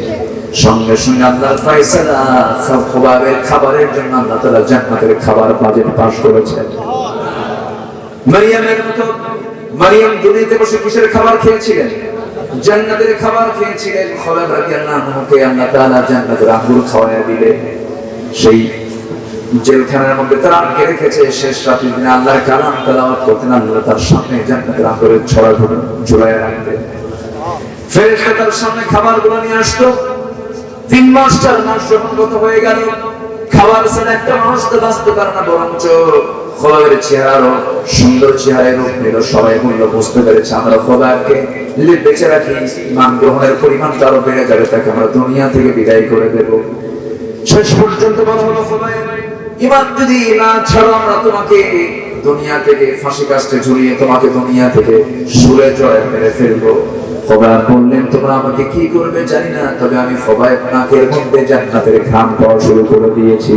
সঙ্গে সঙ্গে আল্লাহর ফয়সালা, খোবাবের খাবারের জন্য আল্লাহ তাআলা জান্নাতের খাবার বাজেট পাস করেছেন। মারিয়ামের মতো, মারিয়াম দুনিয়াতে বসে কিসের খাবার খেয়েছিলেন? জান্নাতের খাবার খেয়েছিলেন। খোবাব রাদিয়াল্লাহু আনহুকে আল্লাহ তাআলা জান্নাতের আঙ্গুর খাওয়ায়া দিলেন। সেই জেলখানার মধ্যে তারা আটকে রেখেছে, শেষ রাতের দিনে আল্লাহর কালাম তেলাওয়াত করতেন, আল্লাহ তার সামনে জান্নাতের আঙ্গুরের ছড়া ঝুলাইয়া রাখতেন। ফেরেশতা তার সামনে খাবারগুলো নিয়ে আসতো। 3 মাস 4 মাস যখন গত হয়ে গেল, খাবার ছাড়া একটা মানুষ তো বাঁচতে পারে না, বরঞ্চ খোবাবের চেহারারও সুন্দর চেহারায় রূপ নিল। সবাই বলল, বুঝতে পেরেছে আমরা খোবাবকে যদি বেঁচে রাখি, ইমান গ্রহণের পরিমাণটা আরো বেড়ে যাবে, তাকে আমরা দুনিয়া থেকে বিদায় করে দেব। শেষ পর্যন্ত বলা হলো, খোবাব ইমান যদি না ছাড়ো, আমরা তোমাকে দুনিয়া থেকে ফাঁসি কাস্টে ঝুলিয়ে তোমাকে দুনিয়া থেকে শুলে জয় মেরে ফেলবো। খোবাব বললেন, তোমরা আমাকে কি করবে জানি না, তবে আমি খোবাব নাকের মধ্যে জান্নাতের ঘ্রাণ পাওয়া শুরু করে দিয়েছি।